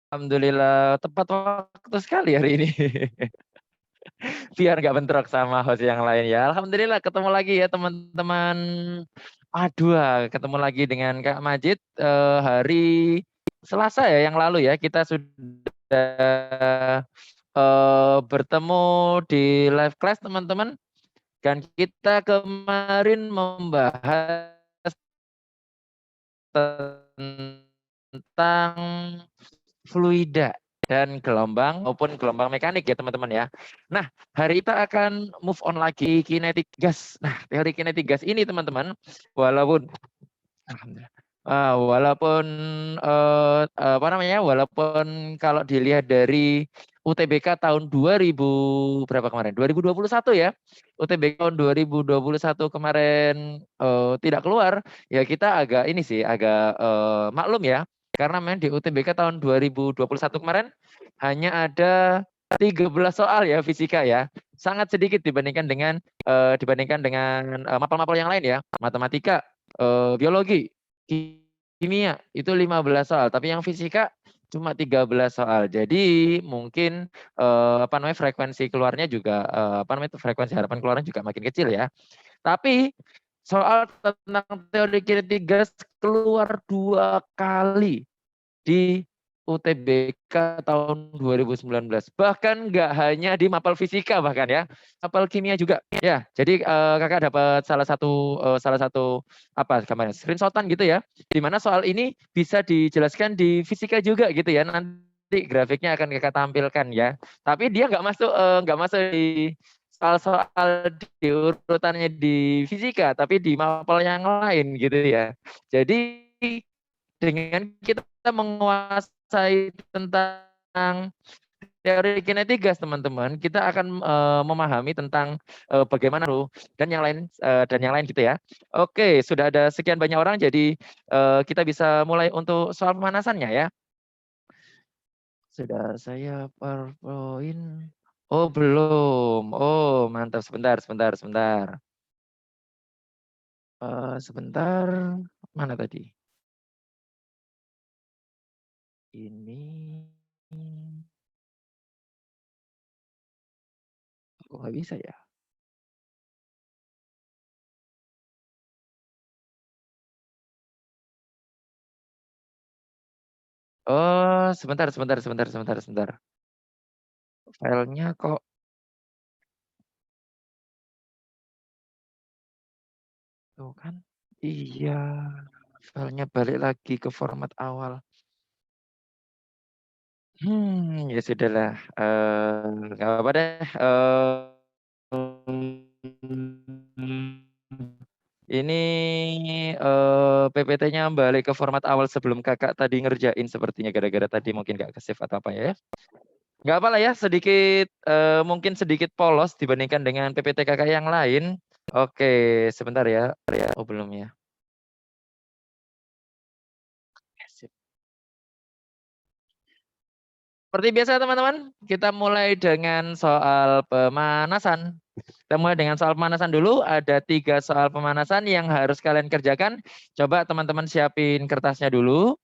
Alhamdulillah tepat waktu sekali hari ini. Biar nggak bentrok sama host yang lain ya. Alhamdulillah ketemu lagi ya teman-teman. Aduh, ketemu lagi dengan Kak Majid hari Selasa ya yang lalu ya. Kita sudah bertemu di live class teman-teman. Dan kita kemarin membahas tentang fluida dan gelombang maupun gelombang mekanik ya teman-teman ya. Nah, hari kita akan move on lagi kinetik gas. Nah, teori kinetik gas ini teman-teman, walaupun alhamdulillah, walaupun apa namanya, walaupun kalau dilihat dari UTBK tahun 2000 berapa kemarin? 2021 ya. UTBK tahun 2021 kemarin tidak keluar, ya kita agak ini sih agak maklum ya. Karena memang di UTBK tahun 2021 kemarin hanya ada 13 soal ya fisika ya. Sangat sedikit dibandingkan dengan mapel-mapel yang lain ya. Matematika, biologi, kimia itu 15 soal, tapi yang fisika cuma 13 soal. Jadi mungkin apa namanya frekuensi keluarnya juga apa namanya frekuensi harapan keluarnya juga makin kecil ya. Tapi soal tentang teori kinetik gas keluar 2 kali di UTBK tahun 2019. Bahkan nggak hanya di mapel fisika bahkan ya, mapel kimia juga. Ya, jadi kakak dapat salah satu apa gambarnya screenshotan gitu ya, di mana soal ini bisa dijelaskan di fisika juga gitu ya. Nanti grafiknya akan kakak tampilkan ya. Tapi dia nggak masuk di soal-soal di urutannya di fisika, tapi di mapel yang lain gitu ya. Jadi dengan kita menguasai tentang teori kinetik gas teman-teman, kita akan memahami tentang bagaimana dan yang lain gitu ya. Oke, sudah ada sekian banyak orang, jadi kita bisa mulai untuk soal pemanasannya ya. Sudah saya PowerPoint. Oh belum. Oh mantap. Sebentar, sebentar, sebentar. Sebentar. Mana tadi? Ini. Kok nggak bisa ya? Oh, sebentar, sebentar, sebentar, sebentar, sebentar. Filenya kok tuh kan? Iya, filenya balik lagi ke format awal. Ya sudahlah. Nggak apa-apa deh. Ini PPT-nya balik ke format awal sebelum kakak tadi ngerjain sepertinya gara-gara tadi mungkin nggak ke-save atau apa ya. Nggak apa lah ya, sedikit mungkin sedikit polos dibandingkan dengan PPT kakak yang lain. Oke, sebentar ya. Oh belum ya. Sip. Seperti biasa teman-teman, kita mulai dengan soal pemanasan. Kita mulai dengan soal pemanasan dulu. Ada 3 soal pemanasan yang harus kalian kerjakan. Coba teman-teman siapin kertasnya dulu.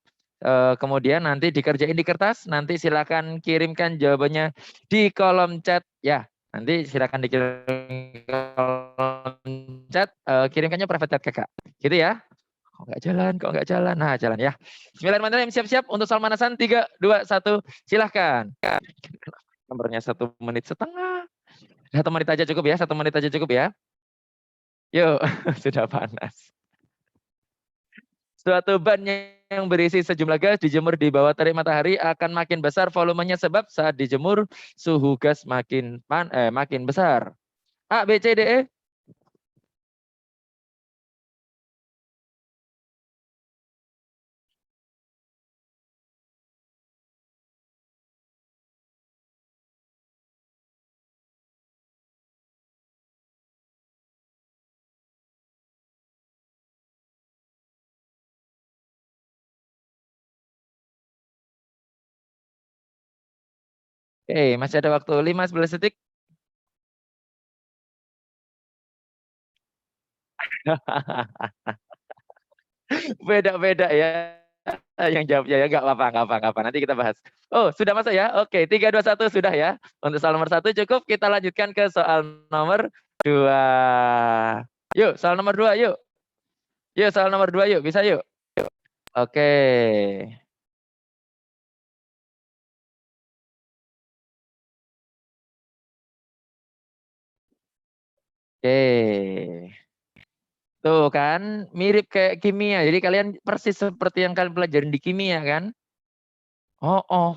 Kemudian nanti dikerjain di kertas. Nanti silakan kirimkan jawabannya di kolom chat. Ya, nanti silakan dikirim ke kolom chat. Kirimkannya private chat kakak. Gitu ya. Kok nggak jalan, kok nggak jalan. Nah, jalan ya. Bismillahirrahmanirrahim. Siap-siap untuk soal pemanasan. 3, 2, 1. Silahkan. Nomornya 1,5 menit. 1 menit aja cukup ya, 1 menit aja cukup ya. Yuk, sudah panas. Suatu ban yang berisi sejumlah gas dijemur di bawah terik matahari akan makin besar volumenya sebab saat dijemur suhu gas makin besar. A, B, C, D, E. Oke, masih ada waktu 15 detik. Beda-beda ya. Yang jawab ya nggak apa-apa, nggak apa, nggak apa. Nanti kita bahas. Oh, sudah masuk ya? Oke, 3, 2, 1 sudah ya. Untuk soal nomor 1 cukup. Kita lanjutkan ke soal nomor 2. Yuk, soal nomor 2 yuk. Yuk, soal nomor 2 yuk. Bisa yuk. Oke. Oke. Tuh kan, mirip kayak kimia. Jadi kalian persis seperti yang kalian pelajarin di kimia kan? Oh, oh.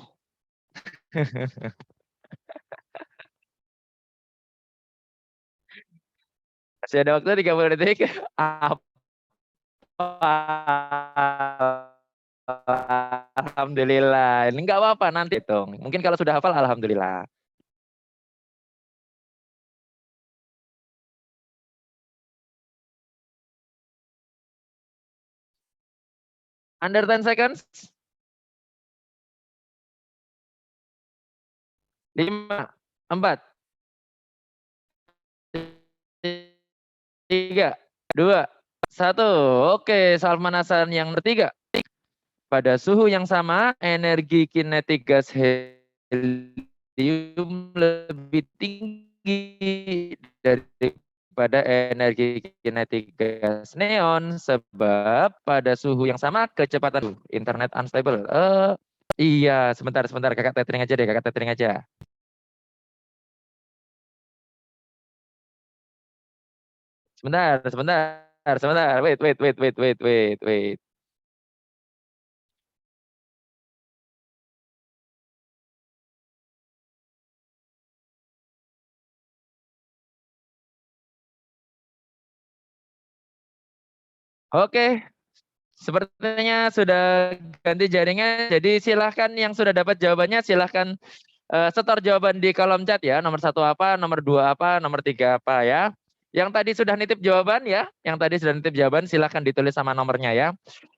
Masih ada waktu 30 detik. Apa? Alhamdulillah. Ini enggak apa-apa nanti dong. Mungkin kalau sudah hafal alhamdulillah. Under 10 seconds. 5, 4, 3, 2, 1. Oke, soal pemanasan yang ketiga. Pada suhu yang sama, energi kinetik gas helium lebih tinggi daripada energi kinetik gas neon sebab pada suhu yang sama kecepatan internet unstable. Iya, sebentar sebentar kakak tethering aja deh, kakak tethering aja. Sebentar, sebentar, sebentar. Wait, wait, wait, wait, wait, wait, wait. Oke, sepertinya sudah ganti jaringan. Jadi silahkan yang sudah dapat jawabannya silahkan setor jawaban di kolom chat ya. Nomor 1 apa, nomor 2 apa, nomor 3 apa ya. Yang tadi sudah nitip jawaban ya. Yang tadi sudah nitip jawaban silahkan ditulis sama nomornya ya.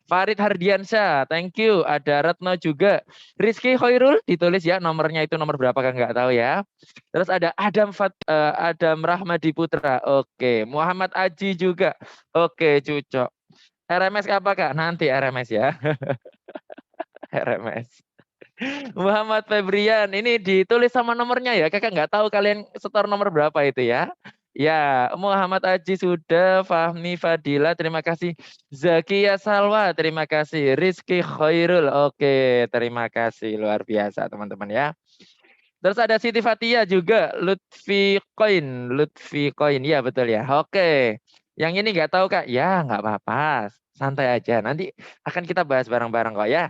Farid Hardiansyah, thank you. Ada Retno juga. Rizky Khairul ditulis ya nomornya itu nomor berapa kan nggak tahu ya. Terus ada Adam Rahmadi Putra. Oke, Muhammad Aji juga. Oke, Cucok. RMS apa Kak? Nanti RMS ya. RMS. Muhammad Febrian, ini ditulis sama nomornya ya. Kakak nggak tahu kalian setor nomor berapa itu ya. Ya, Muhammad Aji sudah, Fahmi Fadila, terima kasih. Zakia Salwa, terima kasih. Rizky Khairul, oke, terima kasih. Luar biasa teman-teman ya. Terus ada Siti Fatia juga, Lutfi Koin, ya betul ya. Oke, yang ini nggak tahu Kak, ya nggak apa-apa, santai aja. Nanti akan kita bahas bareng-bareng kok ya.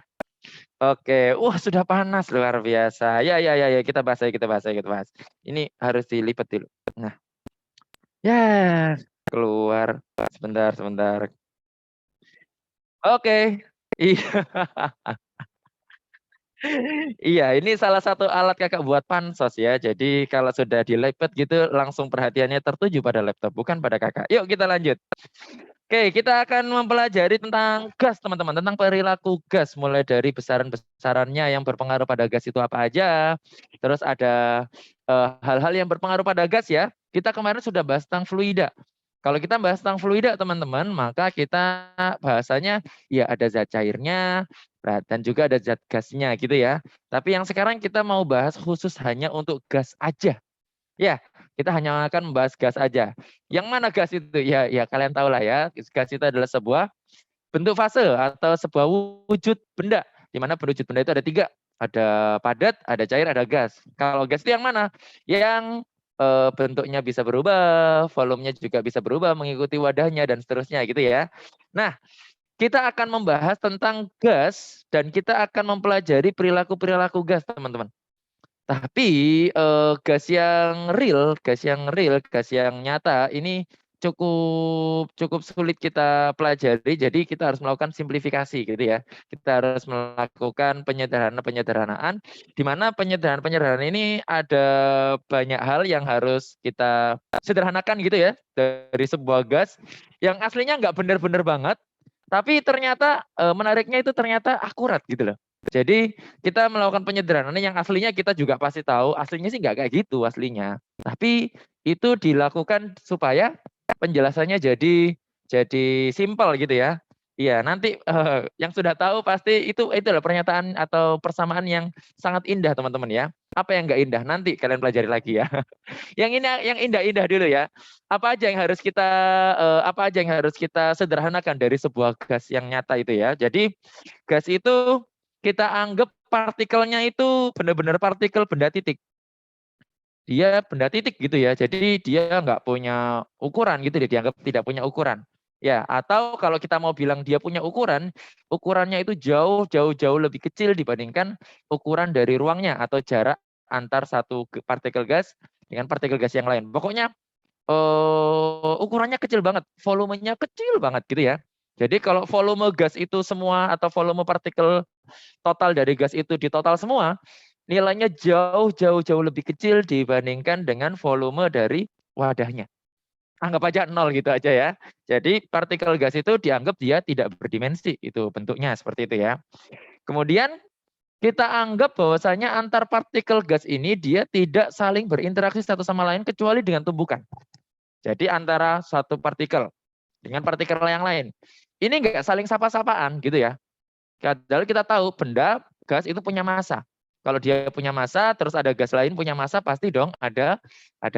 Oke, wah sudah panas luar biasa. Ya, ya, ya, ya, kita bahas aja, kita bahas aja, kita bahas. Ini harus dilipat dulu. Nah, ya keluar. Sebentar, sebentar. Oke. Iya, iya, ini salah satu alat kakak buat pansos ya. Jadi kalau sudah dilipat gitu, langsung perhatiannya tertuju pada laptop, bukan pada kakak. Yuk kita lanjut. Oke, kita akan mempelajari tentang gas, teman-teman, tentang perilaku gas, mulai dari besaran-besarannya yang berpengaruh pada gas itu apa aja. Terus ada hal-hal yang berpengaruh pada gas ya. Kita kemarin sudah bahas tentang fluida. Kalau kita bahas tentang fluida, teman-teman, maka kita bahasanya ya ada zat cairnya dan juga ada zat gasnya gitu ya. Tapi yang sekarang kita mau bahas khusus hanya untuk gas aja. Ya, kita hanya akan membahas gas aja. Yang mana gas itu? Ya, ya kalian tahu lah ya. Gas itu adalah sebuah bentuk fase atau sebuah wujud benda. Di mana wujud benda itu ada 3. Ada padat, ada cair, ada gas. Kalau gas itu yang mana? Yang bentuknya bisa berubah, volumenya juga bisa berubah mengikuti wadahnya dan seterusnya gitu ya. Nah, kita akan membahas tentang gas dan kita akan mempelajari perilaku-perilaku gas, teman-teman. Tapi gas yang nyata ini cukup sulit kita pelajari. Jadi kita harus melakukan simplifikasi gitu ya. Kita harus melakukan penyederhanaan di mana penyederhanaan ini ada banyak hal yang harus kita sederhanakan gitu ya dari sebuah gas yang aslinya nggak benar-benar banget, tapi ternyata menariknya itu ternyata akurat gitu loh. Jadi kita melakukan penyederhanaan yang aslinya kita juga pasti tahu, aslinya sih nggak kayak gitu aslinya. Tapi itu dilakukan supaya penjelasannya jadi simpel gitu ya. Iya, nanti yang sudah tahu pasti itu adalah pernyataan atau persamaan yang sangat indah teman-teman ya. Apa yang enggak indah? Nanti kalian pelajari lagi ya. Yang ini yang indah-indah dulu ya. Apa aja yang harus kita sederhanakan dari sebuah gas yang nyata itu ya. Jadi gas itu kita anggap partikelnya itu benar-benar partikel benda titik. Dia benda titik gitu ya. Jadi dia nggak punya ukuran gitu, dia dianggap tidak punya ukuran. Ya, atau kalau kita mau bilang dia punya ukuran, ukurannya itu jauh lebih kecil dibandingkan ukuran dari ruangnya atau jarak antar satu partikel gas dengan partikel gas yang lain. Pokoknya ukurannya kecil banget, volumenya kecil banget gitu ya. Jadi kalau volume gas itu semua atau volume partikel total dari gas itu di total semua, nilainya jauh lebih kecil dibandingkan dengan volume dari wadahnya. Anggap aja nol gitu aja ya. Jadi partikel gas itu dianggap dia tidak berdimensi, itu bentuknya seperti itu ya. Kemudian kita anggap bahwasanya antar partikel gas ini dia tidak saling berinteraksi satu sama lain kecuali dengan tumbukan. Jadi antara satu partikel dengan partikel yang lain. Ini enggak saling sapa-sapaan gitu ya. Padahal kita tahu benda gas itu punya massa. Kalau dia punya massa, terus ada gas lain punya massa, pasti dong ada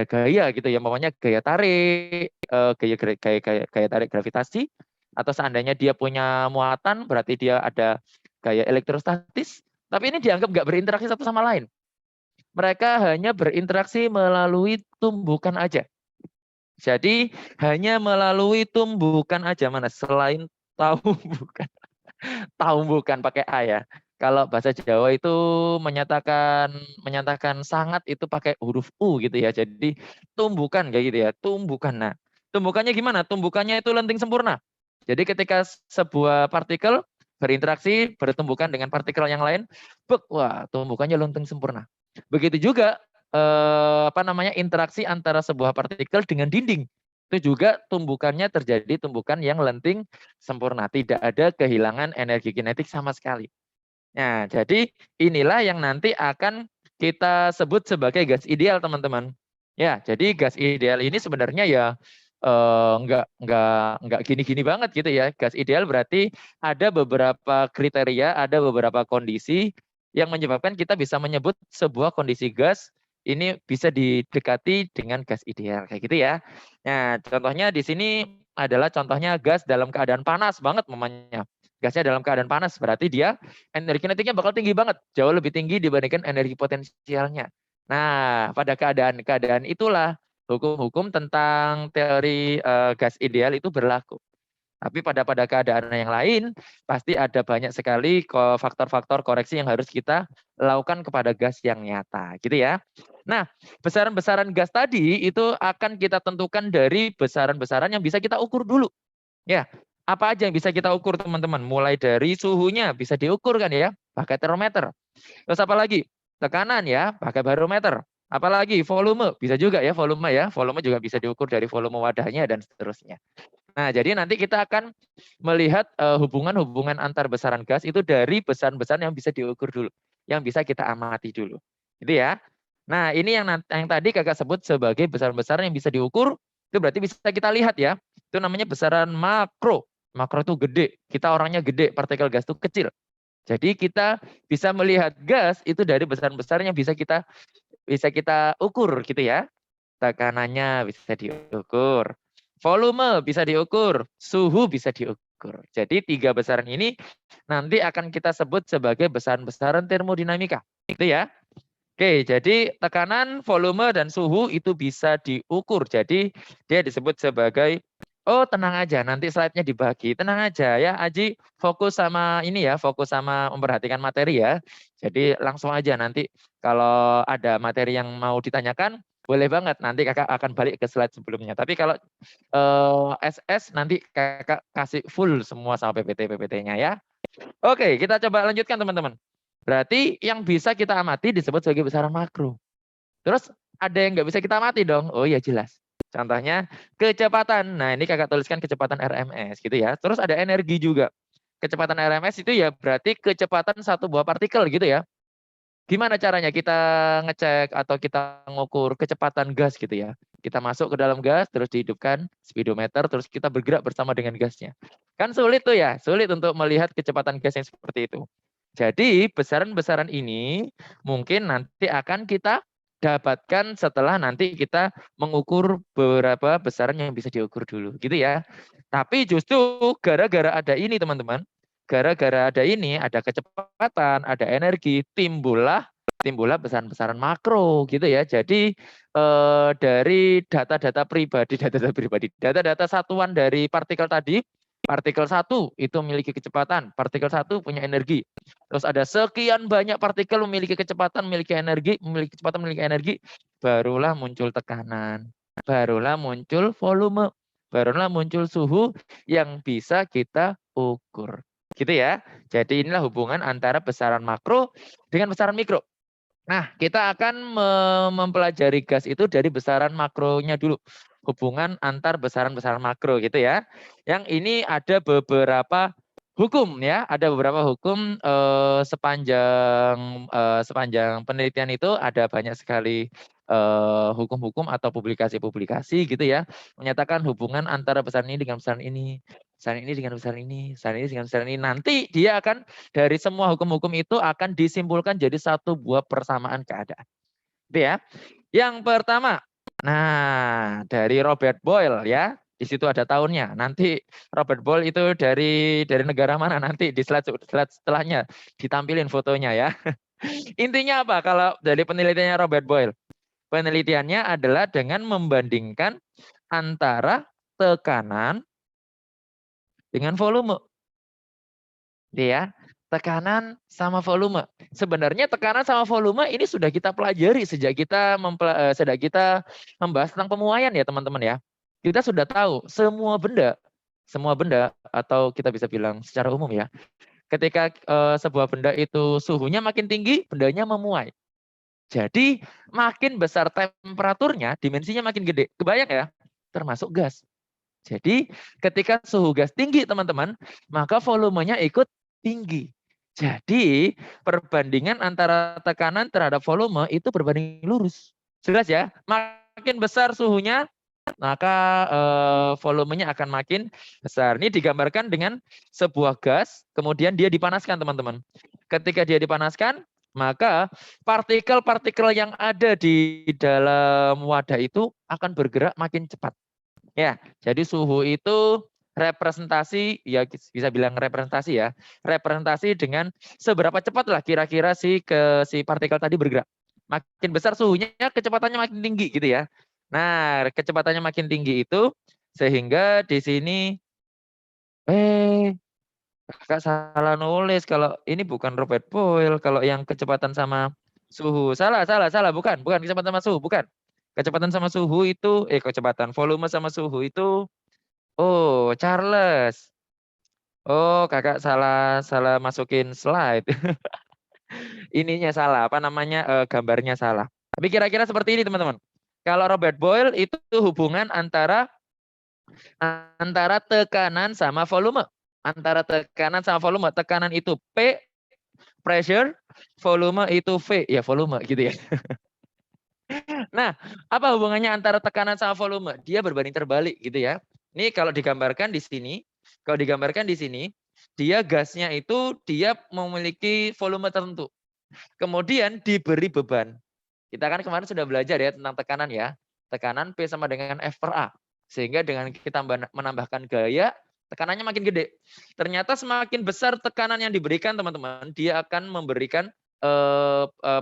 gaya gitu ya, namanya gaya tarik, gaya tarik gravitasi, atau seandainya dia punya muatan, berarti dia ada gaya elektrostatis. Tapi ini dianggap nggak berinteraksi satu sama lain. Mereka hanya berinteraksi melalui tumbukan aja. Jadi hanya melalui tumbukan aja, mana selain tahu bukan. Tahu bukan pakai A ya. Kalau bahasa Jawa itu menyatakan sangat itu pakai huruf U gitu ya. Jadi tumbukan kayak gitu ya, tumbukan. Nah, tumbukannya gimana? Tumbukannya itu lenting sempurna. Jadi ketika sebuah partikel berinteraksi bertumbukan dengan partikel yang lain, wah, tumbukannya lenting sempurna. Begitu juga interaksi antara sebuah partikel dengan dinding. Itu juga tumbukannya terjadi tumbukan yang lenting sempurna, tidak ada kehilangan energi kinetik sama sekali. Nah, jadi inilah yang nanti akan kita sebut sebagai gas ideal, teman-teman. Ya, jadi gas ideal ini sebenarnya ya enggak gini-gini banget gitu ya. Gas ideal berarti ada beberapa kriteria, ada beberapa kondisi yang menyebabkan kita bisa menyebut sebuah kondisi gas ini bisa didekati dengan gas ideal kayak gitu ya. Nah, contohnya di sini adalah contohnya gas dalam keadaan panas banget mamanya. Gasnya dalam keadaan panas berarti dia energi kinetiknya bakal tinggi banget, jauh lebih tinggi dibandingkan energi potensialnya. Nah, pada keadaan itulah hukum-hukum tentang teori gas ideal itu berlaku. Tapi pada keadaan yang lain pasti ada banyak sekali faktor-faktor koreksi yang harus kita lakukan kepada gas yang nyata, gitu ya. Nah, besaran-besaran gas tadi itu akan kita tentukan dari besaran-besaran yang bisa kita ukur dulu. Ya, apa aja yang bisa kita ukur teman-teman? Mulai dari suhunya bisa diukur kan ya, pakai termometer. Terus apa lagi? Tekanan ya, pakai barometer. Apalagi volume, bisa juga ya volume ya. Volume juga bisa diukur dari volume wadahnya dan seterusnya. Nah, jadi nanti kita akan melihat hubungan-hubungan antar besaran gas itu dari besaran-besaran yang bisa diukur dulu, yang bisa kita amati dulu. Gitu ya. Nah, ini yang tadi Kakak sebut sebagai besaran-besaran yang bisa diukur, itu berarti bisa kita lihat ya. Itu namanya besaran makro. Makro itu gede, kita orangnya gede, partikel gas itu kecil. Jadi kita bisa melihat gas itu dari besaran-besaran yang bisa kita ukur gitu ya. Tekanannya bisa diukur, volume bisa diukur, suhu bisa diukur. Jadi 3 besaran ini nanti akan kita sebut sebagai besaran-besaran termodinamika. Itu ya. Oke, jadi tekanan, volume, dan suhu itu bisa diukur. Jadi dia disebut sebagai, oh tenang aja, nanti slide-nya dibagi. Tenang aja ya, Aji fokus sama ini ya, fokus sama memperhatikan materi ya. Jadi langsung aja nanti kalau ada materi yang mau ditanyakan, boleh banget. Nanti kakak akan balik ke slide sebelumnya. Tapi kalau SS nanti kakak kasih full semua sama PPT-PPT-nya ya. Oke, kita coba lanjutkan teman-teman. Berarti yang bisa kita amati disebut sebagai besaran makro. Terus ada yang nggak bisa kita amati dong? Oh iya jelas. Contohnya kecepatan. Nah ini kakak tuliskan kecepatan RMS gitu ya. Terus ada energi juga. Kecepatan RMS itu ya berarti kecepatan satu buah partikel gitu ya. Gimana caranya kita ngecek atau kita ngukur kecepatan gas gitu ya. Kita masuk ke dalam gas, terus dihidupkan speedometer, terus kita bergerak bersama dengan gasnya. Kan sulit tuh ya, sulit untuk melihat kecepatan gas yang seperti itu. Jadi besaran-besaran ini mungkin nanti akan kita dapatkan setelah nanti kita mengukur beberapa besaran yang bisa diukur dulu gitu ya. Tapi justru gara-gara ada ini teman-teman, gara-gara ada ini, ada kecepatan, ada energi, timbullah besaran-besaran makro gitu ya. Jadi dari data-data pribadi, data-data satuan dari partikel tadi, partikel 1 itu memiliki kecepatan, partikel 1 punya energi. Terus ada sekian banyak partikel memiliki kecepatan, memiliki energi, memiliki kecepatan, memiliki energi, barulah muncul tekanan, barulah muncul volume, barulah muncul suhu yang bisa kita ukur. Gitu ya. Jadi inilah hubungan antara besaran makro dengan besaran mikro. Nah, kita akan mempelajari gas itu dari besaran makronya dulu. Hubungan antar besaran-besaran makro gitu ya. Yang ini ada beberapa hukum ya, ada beberapa hukum sepanjang penelitian itu ada banyak sekali hukum-hukum atau publikasi-publikasi gitu ya, menyatakan hubungan antara besaran ini dengan besaran ini, besaran ini dengan besaran ini, besaran ini dengan besaran ini. Nanti dia akan dari semua hukum-hukum itu akan disimpulkan jadi satu buah persamaan keadaan. Itu ya. Yang pertama, nah dari Robert Boyle ya, di situ ada tahunnya. Nanti Robert Boyle itu dari negara mana nanti di slide setelahnya ditampilin fotonya ya. Intinya apa kalau dari penelitiannya Robert Boyle? Penelitiannya adalah dengan membandingkan antara tekanan dengan volume. Ya, tekanan sama volume. Sebenarnya tekanan sama volume ini sudah kita pelajari sejak kita membahas tentang pemuaian ya teman-teman ya. Kita sudah tahu semua benda atau kita bisa bilang secara umum ya, ketika sebuah benda itu suhunya makin tinggi, bendanya memuai. Jadi makin besar temperaturnya, dimensinya makin gede. Kebayang ya? Termasuk gas. Jadi ketika suhu gas tinggi teman-teman, maka volumenya ikut tinggi. Jadi perbandingan antara tekanan terhadap volume itu berbanding lurus. Jelas ya? Makin besar suhunya, maka volumenya akan makin besar. Ini digambarkan dengan sebuah gas, kemudian dia dipanaskan teman-teman. Ketika dia dipanaskan, maka partikel-partikel yang ada di dalam wadah itu akan bergerak makin cepat. Ya, jadi suhu itu representasi, ya bisa bilang representasi ya, representasi dengan seberapa cepat lah kira-kira si partikel tadi bergerak. Makin besar suhunya, kecepatannya makin tinggi gitu ya. Nah, kecepatannya makin tinggi itu sehingga di sini kakak salah nulis, kalau ini bukan Robert Boyle, kalau yang kecepatan sama suhu. Salah, bukan kecepatan sama suhu, bukan. Kecepatan sama suhu itu kecepatan volume sama suhu itu Charles. Oh, kakak salah salah masukin slide. Ininya salah, apa namanya, gambarnya salah. Tapi kira-kira seperti ini teman-teman. Kalau Robert Boyle itu hubungan antara tekanan sama volume. Antara tekanan sama volume. Tekanan itu P, pressure, volume itu V, ya volume gitu ya. Nah, apa hubungannya antara tekanan sama volume? Dia berbanding terbalik gitu ya. Ini kalau digambarkan di sini, dia gasnya itu dia memiliki volume tertentu. Kemudian diberi beban. Kita kan kemarin sudah belajar ya tentang tekanan ya. Tekanan P sama dengan F per A. Sehingga dengan kita menambahkan gaya, tekanannya makin gede. Ternyata semakin besar tekanan yang diberikan teman-teman, dia akan memberikan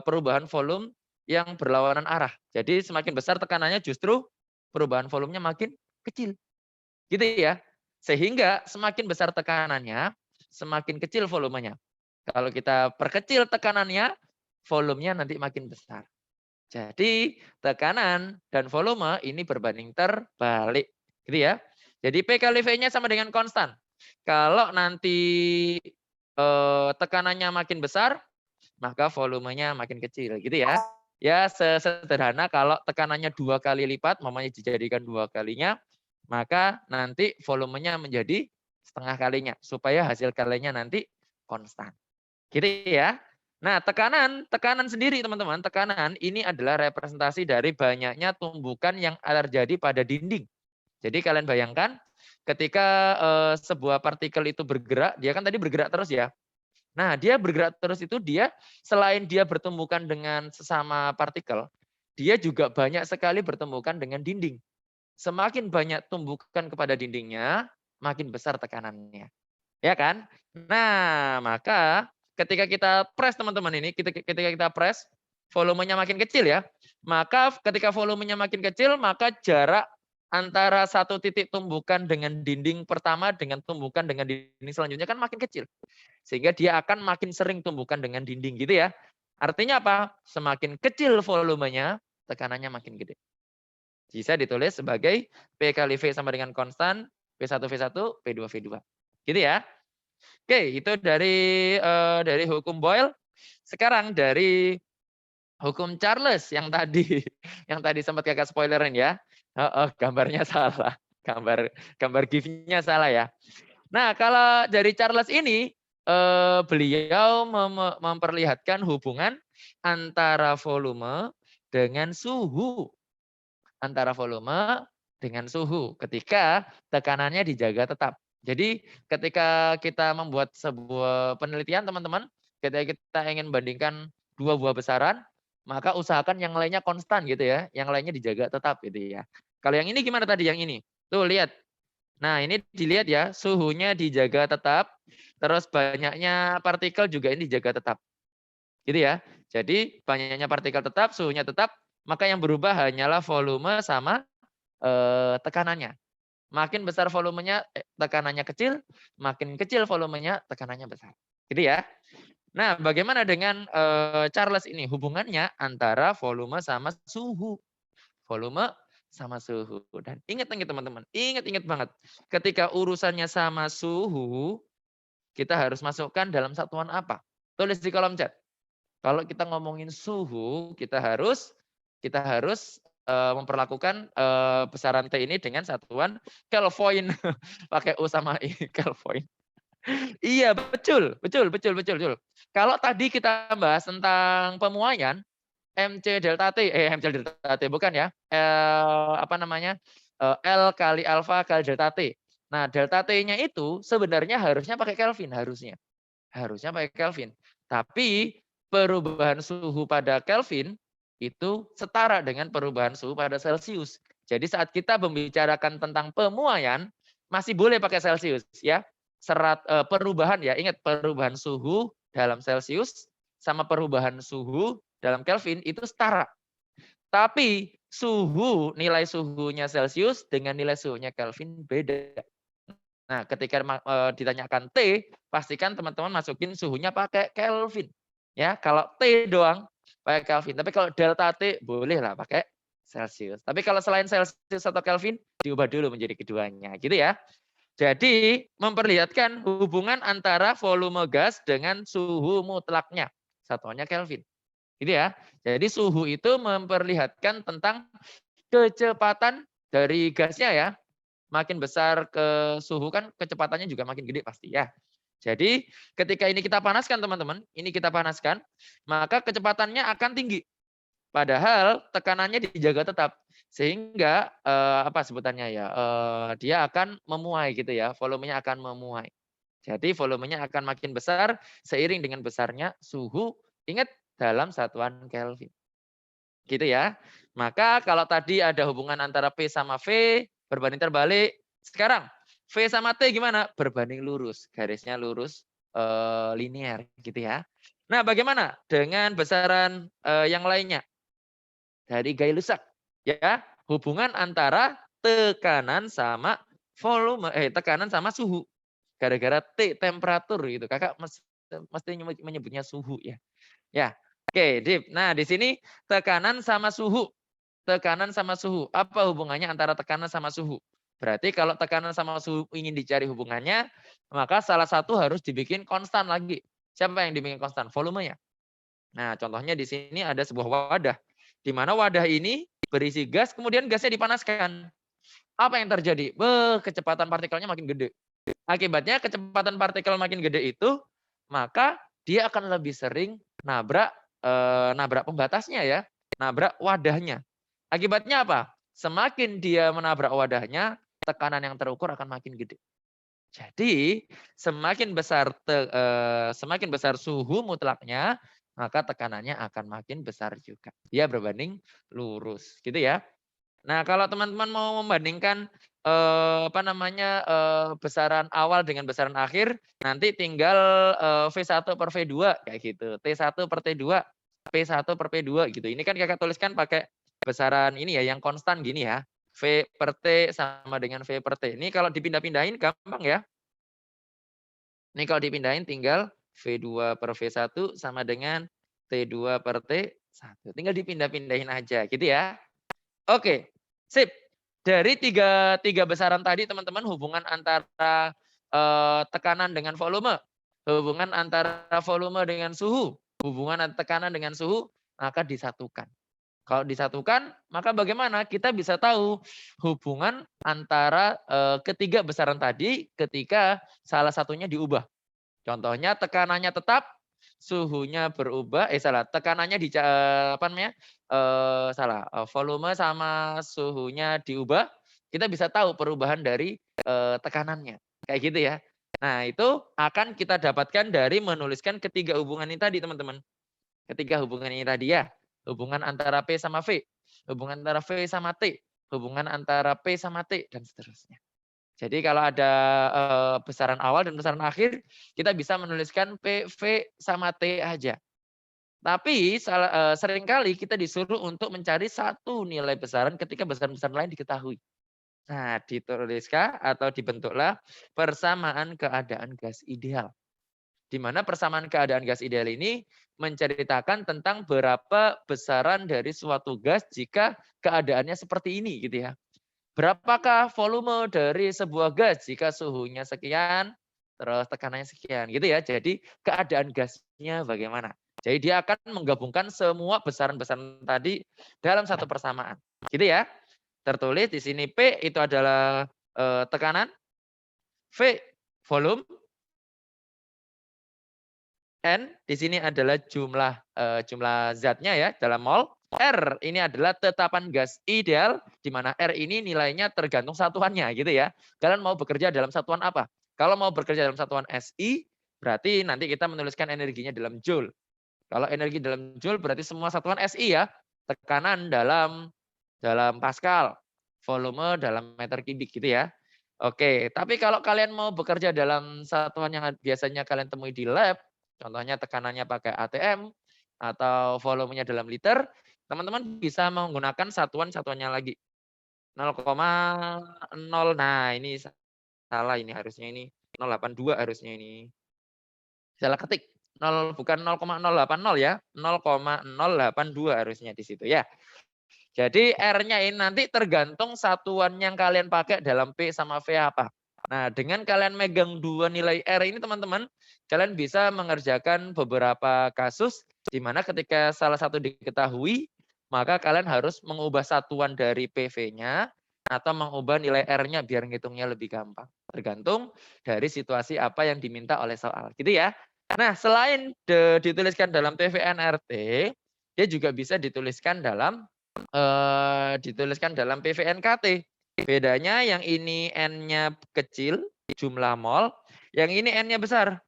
perubahan volume yang berlawanan arah. Jadi semakin besar tekanannya justru perubahan volumenya makin kecil. Gitu ya. Sehingga semakin besar tekanannya, semakin kecil volumenya. Kalau kita perkecil tekanannya, volumenya nanti makin besar. Jadi tekanan dan volume ini berbanding terbalik. Gitu ya. Jadi P kali V-nya sama dengan konstan. Kalau nanti tekanannya makin besar, maka volumenya makin kecil. Gitu ya. Ya sesederhana kalau tekanannya 2 kali lipat, mamanya dijadikan 2 kalinya, maka nanti volumenya menjadi setengah kalinya. Supaya hasil kalinya nanti konstan. Gitu ya. Nah, tekanan sendiri teman-teman, tekanan ini adalah representasi dari banyaknya tumbukan yang terjadi pada dinding. Jadi kalian bayangkan ketika sebuah partikel itu bergerak, dia kan tadi bergerak terus ya. Nah, dia bergerak terus itu dia selain dia bertumbukan dengan sesama partikel, dia juga banyak sekali bertumbukan dengan dinding. Semakin banyak tumbukan kepada dindingnya, makin besar tekanannya. Ya kan? Nah, maka ketika kita press teman-teman ini, ketika kita press, volumenya makin kecil ya. Maka ketika volumenya makin kecil, maka jarak antara satu titik tumbukan dengan dinding pertama dengan tumbukan dengan dinding selanjutnya kan makin kecil. Sehingga dia akan makin sering tumbukan dengan dinding gitu ya. Artinya apa? Semakin kecil volumenya, tekanannya makin gede. Bisa ditulis sebagai P kali V sama dengan konstan, P1 V1, P2 V2. Gitu ya. Oke, itu dari hukum Boyle. Sekarang dari hukum Charles yang tadi yang tadi sempat Kakak spoilerin ya. Gambarnya salah. Gambar GIF-nya salah ya. Nah, kalau dari Charles ini beliau memperlihatkan hubungan antara volume dengan suhu. Antara volume dengan suhu ketika tekanannya dijaga tetap. Jadi ketika kita membuat sebuah penelitian teman-teman, ketika kita ingin bandingkan dua buah besaran, maka usahakan yang lainnya konstan gitu ya, yang lainnya dijaga tetap gitu ya. Kalau yang ini gimana tadi yang ini? Tuh lihat. Nah ini dilihat ya, suhunya dijaga tetap, terus banyaknya partikel juga ini dijaga tetap. Gitu ya. Jadi banyaknya partikel tetap, suhunya tetap, maka yang berubah hanyalah volume sama tekanannya. Makin besar volumenya, tekanannya kecil, makin kecil volumenya, tekanannya besar. Gitu ya. Nah, bagaimana dengan Charles ini? Hubungannya antara volume sama suhu. Volume sama suhu. Dan ingat-ingat teman-teman, ingat-ingat banget. Ketika urusannya sama suhu, kita harus masukkan dalam satuan apa? Tulis di kolom chat. Kalau kita ngomongin suhu, kita harus memperlakukan besaran T ini dengan satuan Kelvin. Pakai U sama I, Kelvin. Iya, betul, betul, betul, betul, betul. Kalau tadi kita bahas tentang pemuaian, MC delta T, MC delta T bukan ya, apa namanya, L kali alfa kali delta T. Nah, delta T-nya itu sebenarnya harusnya pakai Kelvin, harusnya. Harusnya pakai Kelvin. Tapi perubahan suhu pada Kelvin itu setara dengan perubahan suhu pada Celcius. Jadi saat kita membicarakan tentang pemuaian, masih boleh pakai Celcius ya. Perubahan ya, ingat perubahan suhu dalam Celcius sama perubahan suhu dalam Kelvin itu setara. Tapi nilai suhunya Celcius dengan nilai suhunya Kelvin beda. Nah, ketika ditanyakan T, pastikan teman-teman masukin suhunya pakai Kelvin. Ya, kalau T doang pakai Kelvin. Tapi kalau delta T bolehlah pakai Celcius. Tapi kalau selain Celcius atau Kelvin, diubah dulu menjadi keduanya, gitu ya. Jadi memperlihatkan hubungan antara volume gas dengan suhu mutlaknya. Satuannya Kelvin. Gitu ya. Jadi suhu itu memperlihatkan tentang kecepatan dari gasnya ya. Makin besar ke suhu kan kecepatannya juga makin gede pasti ya. Jadi ketika ini kita panaskan teman-teman, ini kita panaskan, maka kecepatannya akan tinggi. Padahal tekanannya dijaga tetap. Sehingga apa sebutannya ya, dia akan memuai gitu ya, volumenya akan memuai. Jadi volumenya akan makin besar seiring dengan besarnya suhu. Ingat dalam satuan Kelvin. Gitu ya. Maka kalau tadi ada hubungan antara P sama V, berbanding terbalik. Sekarang V sama T gimana? Berbanding lurus. Garisnya lurus, linear gitu ya. Nah bagaimana dengan besaran yang lainnya? Dari Gay-Lussac. Ya, hubungan antara tekanan sama volume, tekanan sama suhu. Gara-gara T, temperatur gitu. Kakak mesti menyebutnya suhu ya. Ya, oke, Dip. Nah, di sini tekanan sama suhu. Tekanan sama suhu. Apa hubungannya antara tekanan sama suhu? Berarti kalau tekanan sama suhu ingin dicari hubungannya, maka salah satu harus dibikin konstan lagi. Siapa yang dibikin konstan? Volumenya. Nah, contohnya di sini ada sebuah wadah. Di mana wadah ini berisi gas, kemudian gasnya dipanaskan. Apa yang terjadi? Kecepatan partikelnya makin gede. Akibatnya kecepatan partikel makin gede itu, maka dia akan lebih sering nabrak pembatasnya ya, nabrak wadahnya. Akibatnya apa? Semakin dia menabrak wadahnya, tekanan yang terukur akan makin gede. Jadi semakin besar suhu mutlaknya, maka tekanannya akan makin besar juga. Dia berbanding lurus, gitu ya. Nah, kalau teman-teman mau membandingkan besaran awal dengan besaran akhir, nanti tinggal V1 per V2 kayak gitu. T1 per T2, P1 per P2 gitu. Ini kan Kakak tuliskan pakai besaran ini ya yang konstan gini ya. V per T sama dengan V per T. Ini kalau dipindah-pindahin gampang ya. Ini kalau dipindahin tinggal V2 per V1 sama dengan T2 per T1. Tinggal dipindah-pindahin aja gitu ya. Oke, sip. Dari tiga besaran tadi teman-teman hubungan antara tekanan dengan volume, hubungan antara volume dengan suhu, hubungan tekanan dengan suhu, maka disatukan. Kalau disatukan, maka bagaimana? Kita bisa tahu hubungan antara ketiga besaran tadi ketika salah satunya diubah. Contohnya tekanannya tetap, suhunya berubah, tekanannya volume sama suhunya diubah, kita bisa tahu perubahan dari tekanannya. Kayak gitu ya. Nah, itu akan kita dapatkan dari menuliskan ketiga hubungan ini tadi, teman-teman. Ketiga hubungan ini tadi ya. Hubungan antara P sama V, hubungan antara V sama T, hubungan antara P sama T, dan seterusnya. Jadi kalau ada besaran awal dan besaran akhir, kita bisa menuliskan P, V, sama T aja. Tapi seringkali kita disuruh untuk mencari satu nilai besaran ketika besaran-besaran lain diketahui. Nah, dituliskah atau dibentuklah persamaan keadaan gas ideal. Di mana persamaan keadaan gas ideal ini menceritakan tentang berapa besaran dari suatu gas jika keadaannya seperti ini gitu ya. Berapakah volume dari sebuah gas jika suhunya sekian, terus tekanannya sekian gitu ya. Jadi keadaan gasnya bagaimana. Jadi dia akan menggabungkan semua besaran-besaran tadi dalam satu persamaan. Gitu ya. Tertulis di sini P itu adalah tekanan, V volume, N di sini adalah jumlah zatnya ya dalam mol. R ini adalah tetapan gas ideal, di mana R ini nilainya tergantung satuannya gitu ya. Kalian mau bekerja dalam satuan apa? Kalau mau bekerja dalam satuan SI, berarti nanti kita menuliskan energinya dalam joule. Kalau energi dalam joule berarti semua satuan SI ya. Tekanan dalam Pascal, volume dalam meter kubik gitu ya. Oke, tapi kalau kalian mau bekerja dalam satuan yang biasanya kalian temui di lab, contohnya tekanannya pakai ATM atau volumenya dalam liter, teman-teman bisa menggunakan satuan-satuannya lagi. 0,0. Nah, ini salah ini harusnya ini 082 harusnya ini. Salah ketik. 0 bukan 0,080 ya, 0,082 harusnya di situ ya. Jadi R-nya ini nanti tergantung satuan yang kalian pakai dalam P sama V apa. Nah, dengan kalian megang dua nilai R ini teman-teman, kalian bisa mengerjakan beberapa kasus di mana ketika salah satu diketahui, maka kalian harus mengubah satuan dari PV-nya atau mengubah nilai R-nya biar ngitungnya lebih gampang. Tergantung dari situasi apa yang diminta oleh soal. Gitu ya. Nah, selain dituliskan dalam TVNRT, dia juga bisa dituliskan dalam PVNKT. Bedanya yang ini N-nya kecil, jumlah mol, yang ini N-nya besar,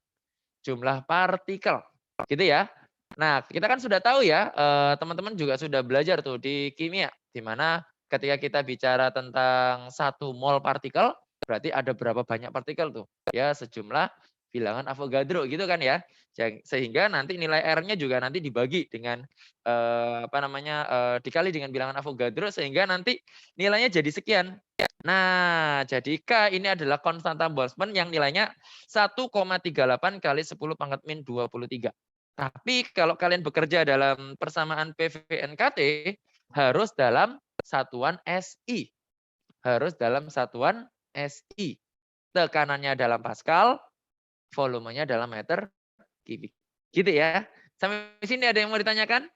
jumlah partikel. Gitu ya. Nah, kita kan sudah tahu ya, teman-teman juga sudah belajar tuh di kimia, di mana ketika kita bicara tentang 1 mol partikel, berarti ada berapa banyak partikel tuh? Ya, sejumlah bilangan Avogadro gitu kan ya. Sehingga nanti nilai R-nya juga nanti dibagi dengan dikali dengan bilangan Avogadro sehingga nanti nilainya jadi sekian. Nah, jadi K ini adalah konstanta Boltzmann yang nilainya 1,38 kali 10 pangkat min 23. Tapi kalau kalian bekerja dalam persamaan PVNKT harus dalam satuan SI. Harus dalam satuan SI. Tekanannya dalam Pascal, volumenya dalam meter kubik. Gitu ya. Sampai sini ada yang mau ditanyakan?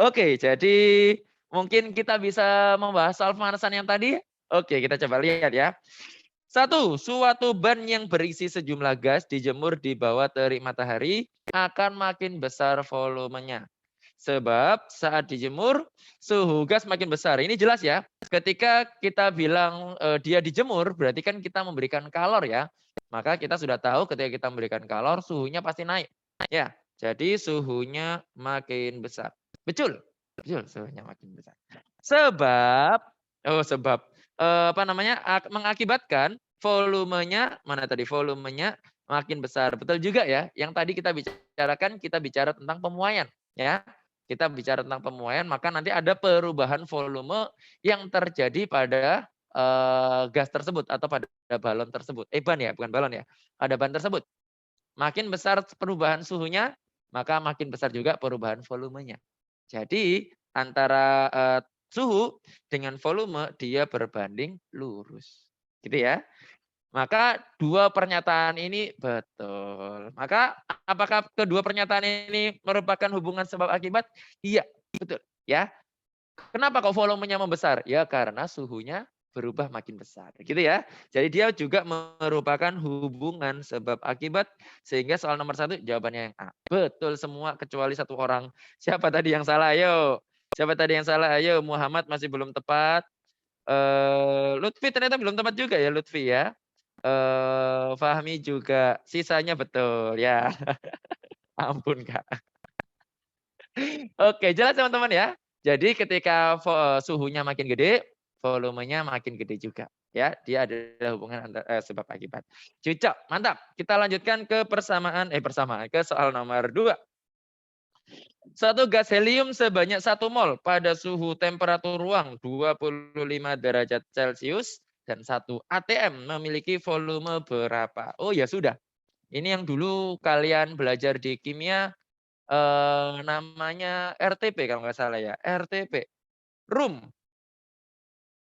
Oke, jadi mungkin kita bisa membahas soal pemanasan yang tadi. Oke, kita coba lihat ya. Satu, suatu ban yang berisi sejumlah gas dijemur di bawah terik matahari akan makin besar volumenya. Sebab saat dijemur, suhu gas makin besar. Ini jelas ya. Ketika kita bilang dia dijemur, berarti kan kita memberikan kalor ya. Maka kita sudah tahu ketika kita memberikan kalor, suhunya pasti naik. Ya, jadi suhunya makin besar. Betul, betul suhunya makin besar. Sebab apa namanya mengakibatkan volumenya mana tadi volumenya makin besar. Betul juga ya. Yang tadi kita bicara tentang pemuaian ya. Kita bicara tentang pemuaian maka nanti ada perubahan volume yang terjadi pada gas tersebut atau pada balon tersebut. Ban ya, bukan balon ya. Pada ban tersebut. Makin besar perubahan suhunya, maka makin besar juga perubahan volumenya. Jadi antara suhu dengan volume dia berbanding lurus. Gitu ya. Maka dua pernyataan ini betul. Maka apakah kedua pernyataan ini merupakan hubungan sebab akibat? Iya, betul. Ya. Kenapa kok volumenya membesar? Ya karena suhunya berubah makin besar. Gitu ya. Jadi dia juga merupakan hubungan sebab akibat. Sehingga soal nomor 1 jawabannya yang A. Betul semua kecuali satu orang. Siapa tadi yang salah? Ayo. Siapa tadi yang salah? Ayo. Muhammad masih belum tepat. Lutfi ternyata belum tepat juga ya Lutfi ya. Fahmi juga. Sisanya betul ya. Ampun Kak. Oke, jelas teman-teman ya. Jadi ketika suhunya makin gede, volumenya makin gede juga. Ya, dia adalah hubungan antara sebab akibat. Cocok, mantap. Kita lanjutkan ke persamaan ke soal nomor 2. Satu gas helium sebanyak 1 mol pada suhu temperatur ruang 25 derajat Celcius dan 1 atm memiliki volume berapa? Oh ya sudah. Ini yang dulu kalian belajar di kimia namanya RTP kalau nggak salah ya, RTP. Room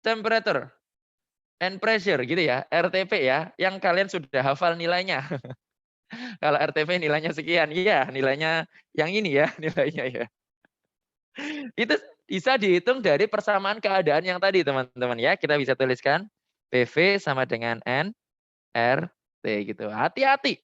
temperature and pressure gitu ya, RTP ya, yang kalian sudah hafal nilainya. Kalau RTP nilainya sekian, iya nilainya yang ini ya, nilainya ya. Itu bisa dihitung dari persamaan keadaan yang tadi teman-teman ya. Kita bisa tuliskan PV sama dengan nRT gitu. Hati-hati.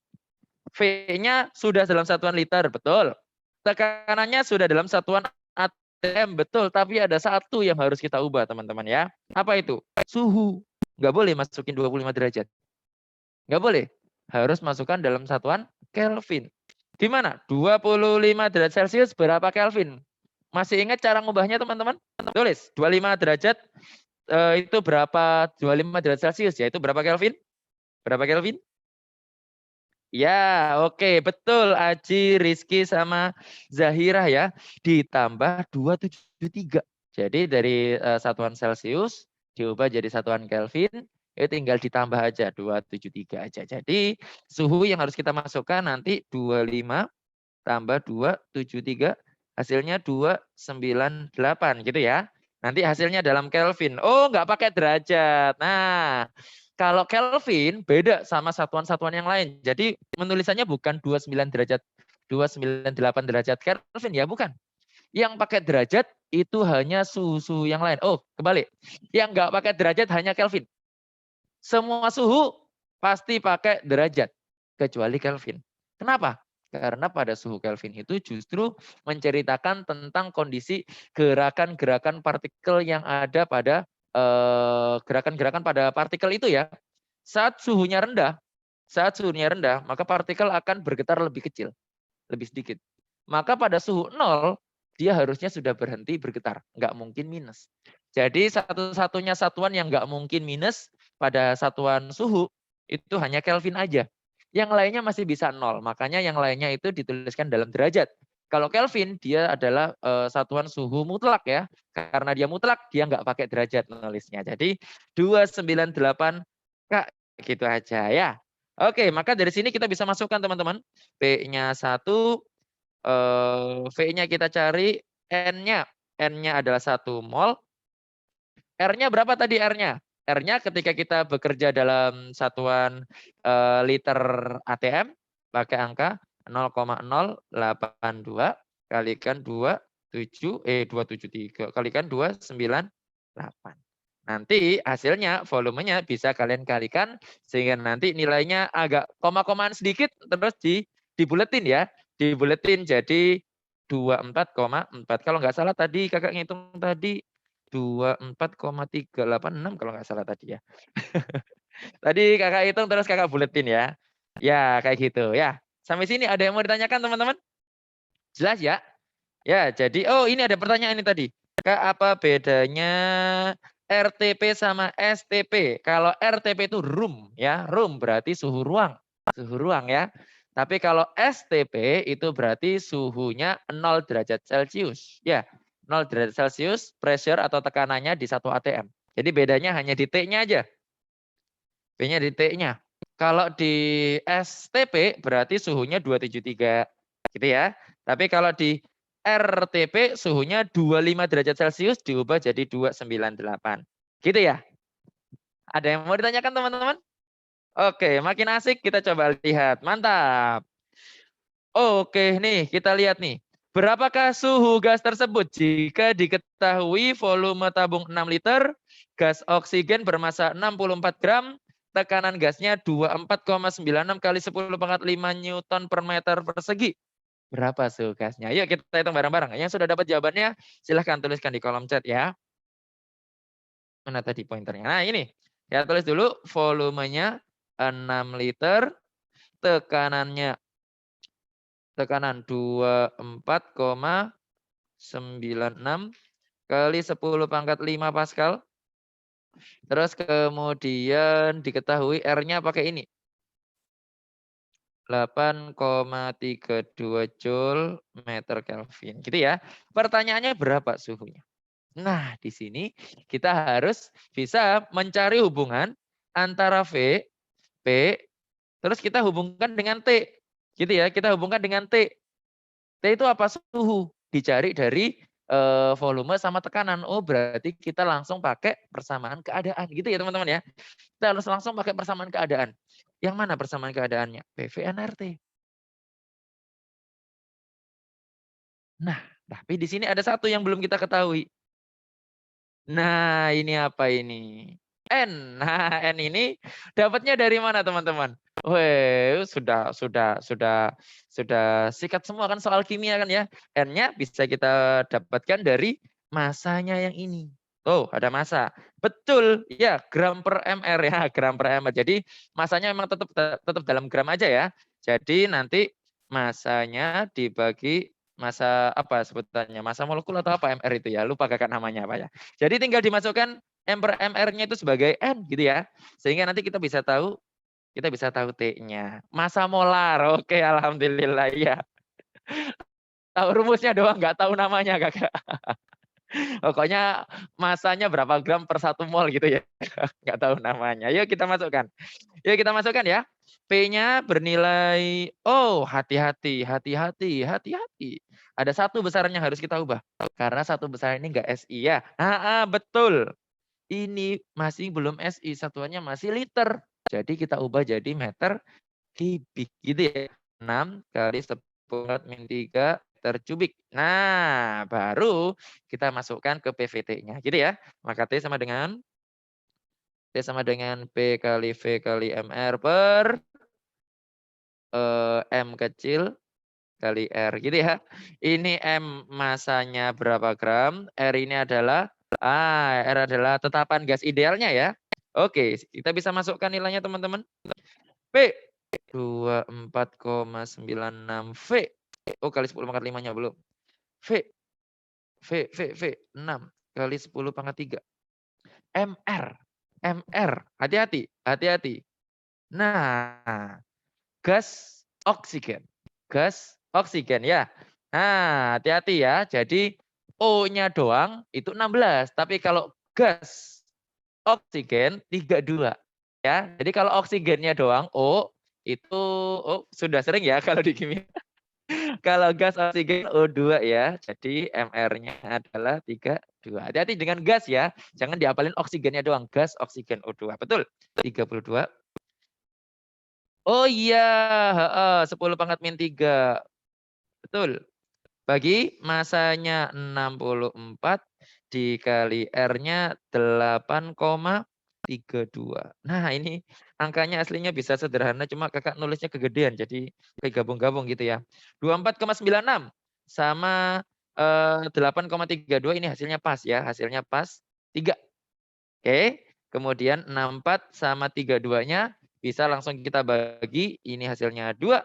V-nya sudah dalam satuan liter, betul. Tekanannya sudah dalam satuan atm, betul. Tapi ada satu yang harus kita ubah teman-teman ya. Apa itu? Suhu. Nggak boleh masukin 25 derajat. Nggak boleh. Harus masukkan dalam satuan Kelvin. Gimana? 25 derajat Celcius berapa Kelvin? Masih ingat cara ngubahnya teman-teman? Tulis 25 derajat itu berapa 25 derajat Celcius ya? Itu berapa Kelvin? Berapa Kelvin? Ya, oke, betul. Aji, Rizky sama Zahira ya. Ditambah 273. Jadi dari satuan Celcius diubah jadi satuan Kelvin, itu tinggal ditambah aja 273 aja. Jadi suhu yang harus kita masukkan nanti 25 tambah 273 hasilnya 298 gitu ya. Nanti hasilnya dalam Kelvin. Oh, nggak pakai derajat. Nah, kalau Kelvin beda sama satuan-satuan yang lain. Jadi menulisannya bukan 29 derajat 298 derajat Kelvin ya, bukan. Yang pakai derajat itu hanya suhu yang lain. Oh, kebalik. Yang nggak pakai derajat hanya Kelvin. Semua suhu pasti pakai derajat kecuali Kelvin. Kenapa? Karena pada suhu Kelvin itu justru menceritakan tentang kondisi gerakan-gerakan partikel yang ada pada gerakan-gerakan pada partikel itu ya. Saat suhunya rendah, maka partikel akan bergetar lebih kecil, lebih sedikit. Maka pada suhu 0, dia harusnya sudah berhenti bergetar, nggak mungkin minus. Jadi satu-satunya satuan yang nggak mungkin minus pada satuan suhu itu hanya Kelvin aja. Yang lainnya masih bisa 0, makanya yang lainnya itu dituliskan dalam derajat. Kalau Kelvin dia adalah satuan suhu mutlak ya. Karena dia mutlak, dia nggak pakai derajat nulisnya. Jadi 298 Kak, gitu aja ya. Oke, maka dari sini kita bisa masukkan teman-teman. P-nya 1, V-nya kita cari, N-nya. N-nya adalah 1 mol. R-nya berapa tadi R-nya? R-nya ketika kita bekerja dalam satuan liter ATM pakai angka 0,082 kalikan 273 kalikan 298. Nanti hasilnya volumenya bisa kalian kalikan sehingga nanti nilainya agak koma-komaan sedikit terus dibuletin ya. Dibuletin jadi 24,4. Kalau nggak salah tadi kakak ngitung tadi 24,386 kalau nggak salah tadi ya. Tadi kakak hitung terus kakak buletin ya. Ya kayak gitu ya. Sampai sini ada yang mau ditanyakan teman-teman? Jelas ya? Ya, jadi oh ini ada pertanyaan ini tadi. Kak, apa bedanya RTP sama STP? Kalau RTP itu room ya, room berarti suhu ruang. Suhu ruang ya. Tapi kalau STP itu berarti suhunya 0 derajat Celcius. Ya, 0 derajat Celcius, pressure atau tekanannya di 1 atm. Jadi bedanya hanya di T-nya aja. B-nya di T-nya. Kalau di STP berarti suhunya 273 gitu ya. Tapi kalau di RTP suhunya 25 derajat Celcius diubah jadi 298. Gitu ya. Ada yang mau ditanyakan teman-teman? Oke, makin asik kita coba lihat. Mantap. Oke, nih kita lihat nih. Berapakah suhu gas tersebut jika diketahui volume tabung 6 liter, gas oksigen bermassa 64 gram, tekanan gasnya 24,96 kali 10 pangkat 5 Newton per meter persegi. Berapa suhu gasnya? Yuk kita hitung bareng-bareng. Yang sudah dapat jawabannya silahkan tuliskan di kolom chat ya. Mana tadi pointernya? Nah ini, ya tulis dulu volumenya 6 liter, tekanannya tekanan 24,96 kali 10 pangkat 5 Pascal. Terus kemudian diketahui R-nya pakai ini. 8,32 Joule meter Kelvin. Gitu ya. Pertanyaannya berapa suhunya? Nah, di sini kita harus bisa mencari hubungan antara V, P, terus kita hubungkan dengan T. Gitu ya, kita hubungkan dengan T. T itu apa? Suhu. Dicari dari volume sama tekanan. Oh, berarti kita langsung pakai persamaan keadaan. Gitu ya, teman-teman ya. Kita harus langsung pakai persamaan keadaan. Yang mana persamaan keadaannya? PV NRT. Nah, tapi di sini ada satu yang belum kita ketahui. Nah, ini apa ini? N. Nah, N ini dapatnya dari mana, teman-teman? Weh, sudah sikat semua kan soal kimia kan ya. N-nya bisa kita dapatkan dari masanya yang ini. Oh, ada massa. Betul, ya, gram per mr ya, gram per mr. Jadi masanya memang tetap dalam gram aja ya. Jadi nanti masanya dibagi massa apa sebutannya? Massa molekul atau apa mr itu ya? Lupa kakak namanya apa ya. Jadi tinggal dimasukkan M per MR-nya itu sebagai N gitu ya. Sehingga nanti kita bisa tahu T-nya. Massa molar. Oke, alhamdulillah ya. Tahu rumusnya doang, nggak tahu namanya kakak. Pokoknya masanya berapa gram per 1 mol gitu ya. Nggak tahu namanya. Yuk kita masukkan. Yuk kita masukkan ya. P-nya bernilai, oh hati-hati. Ada satu besarnya harus kita ubah. Karena satu besar ini enggak SI ya. Betul. Ini masih belum SI, satuannya masih liter. Jadi kita ubah jadi meter kubik gitu ya. 6 kali 10⁻³ meter kubik. Nah, baru kita masukkan ke PVT-nya gitu ya. Maka T sama dengan P kali V kali MR per M kecil kali R gitu ya. Ini M masanya berapa gram, R ini adalah R adalah tetapan gas idealnya ya. Oke, kita bisa masukkan nilainya teman-teman. P 24,96 V. Oh, kali 10 pangkat 5-nya belum. V 6 kali 10 pangkat 3. MR. Hati-hati. Nah, gas oksigen. Gas oksigen ya. Nah, hati-hati ya. Jadi O-nya doang itu 16. Tapi kalau gas oksigen 32. Ya. Jadi kalau oksigennya doang O itu sudah sering ya kalau di kimia. Kalau gas oksigen O2 ya. Jadi MR-nya adalah 32. Hati-hati dengan gas ya. Jangan diapalin oksigennya doang. Gas oksigen O2. Betul. 32. Oh iya, 10⁻³ Betul. Bagi masanya 64 dikali R-nya 8,32. Nah, ini angkanya aslinya bisa sederhana, cuma kakak nulisnya kegedean, jadi kayak gabung-gabung gitu ya. 24,96 sama 8,32 ini hasilnya pas ya, hasilnya pas 3. Oke, kemudian 64 sama 32-nya bisa langsung kita bagi, ini hasilnya 2.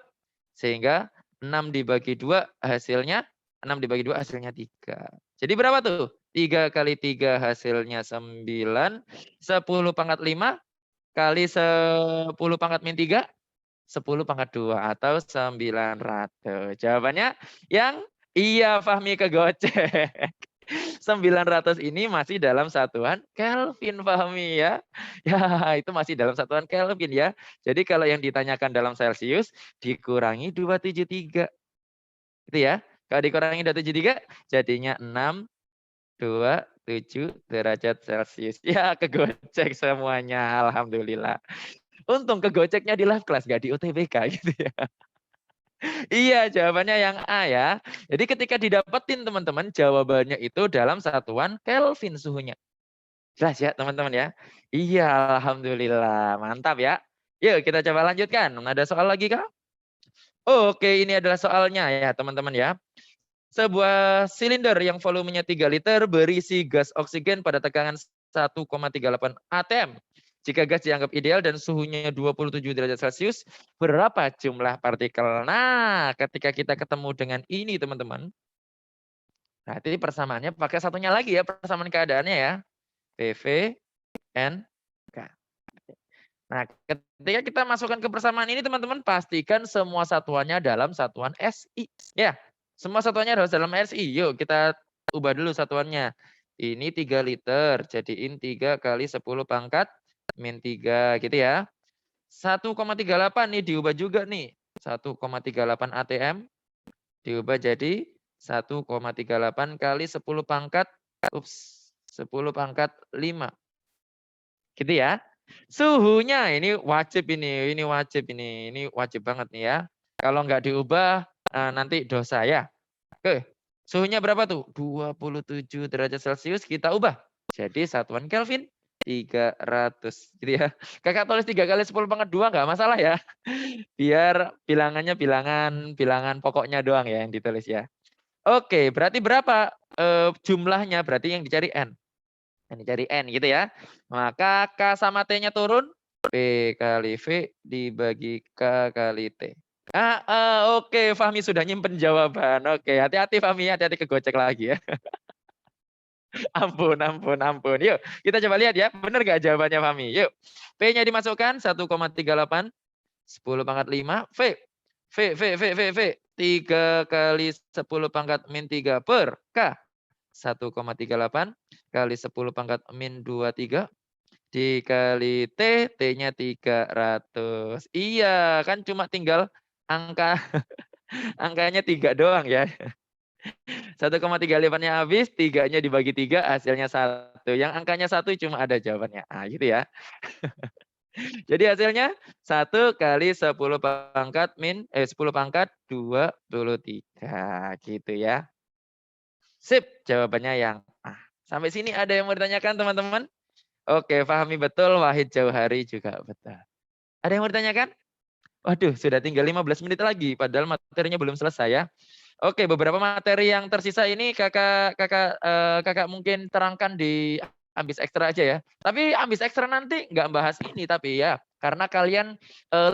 Sehingga 6 dibagi 2 hasilnya 6 dibagi 2 hasilnya 3. Jadi berapa tuh? 3 kali 3 hasilnya 9, 10 pangkat 5 kali 10 pangkat min 3, 10 pangkat 2 atau 900. Jawabannya yang iya, Fahmi kegocek. 900 ini masih dalam satuan Kelvin, Fahmi ya. Ya, itu masih dalam satuan Kelvin ya. Jadi kalau yang ditanyakan dalam Celsius dikurangi 273. Itu ya. Kalau dikurangi 273 jadinya 627 derajat Celsius. Ya, kegocek semuanya, alhamdulillah. Untung kegoceknya di live class, gak di UTBK gitu ya. Iya, jawabannya yang A ya. Jadi ketika didapetin teman-teman, jawabannya itu dalam satuan Kelvin suhunya. Jelas ya teman-teman ya? Iya, alhamdulillah. Mantap ya. Yuk kita coba lanjutkan. Ada soal lagi kah? Oke, ini adalah soalnya ya teman-teman ya. Sebuah silinder yang volumenya 3 liter berisi gas oksigen pada tekanan 1,38 atm. Jika gas dianggap ideal dan suhunya 27 derajat Celcius, berapa jumlah partikel? Nah, ketika kita ketemu dengan ini teman-teman, berarti persamaannya pakai satunya lagi ya, persamaan keadaannya ya. PV, N, K. Nah, ketika kita masukkan ke persamaan ini teman-teman, pastikan semua satuannya dalam satuan SI. Ya, semua satuannya harus dalam SI. Yuk kita ubah dulu satuannya. Ini 3 liter, jadiin 3 kali 10 pangkat min 3 gitu ya. 1,38 nih diubah juga nih. 1,38 atm diubah jadi 1,38 kali 10 pangkat 10 pangkat 5. Gitu ya. Suhunya ini wajib ini wajib banget nih ya. Kalau nggak diubah nanti dosa ya. Oke, suhunya berapa tuh? 27 derajat Celcius kita ubah. Jadi satuan Kelvin 300 gitu ya. Kakak tulis 3 kali 10 pangkat 2 nggak masalah ya. Biar bilangannya bilangan pokoknya doang ya yang ditulis ya. Oke, berarti berapa jumlahnya? Berarti yang dicari N. Yang dicari N gitu ya. Maka K sama T-nya turun. P kali V dibagi K kali T. Oke, Fahmi sudah nyimpen jawaban. Oke, hati-hati Fahmi, hati-hati kegocek lagi ya. Ampun, ampun, ampun. Yuk, kita coba lihat ya. Benar nggak jawabannya Fahmi? Yuk. P-nya dimasukkan 1,38. 10 pangkat 5. V. 3 kali 10 pangkat min 3 per K. 1,38 kali 10 pangkat min 23 dikali T, T-nya 300. Iya, kan cuma tinggal angka angkanya 3 doang ya. 1,38-nya habis, 3-nya dibagi 3 hasilnya 1. Yang angkanya 1 cuma ada jawabannya A gitu ya. Jadi hasilnya 1 kali 10 pangkat 10 pangkat 23 gitu ya. Sip, jawabannya yang A. Sampai sini ada yang mau ditanyakan teman-teman? Oke, Fahmi betul, Wahid Jauhari juga betul. Ada yang mau ditanyakan? Waduh, sudah tinggal 15 menit lagi, padahal materinya belum selesai ya. Oke, beberapa materi yang tersisa ini kakak mungkin terangkan di Ambis Ekstra aja ya. Tapi Ambis Ekstra nanti nggak bahas ini tapi ya, karena kalian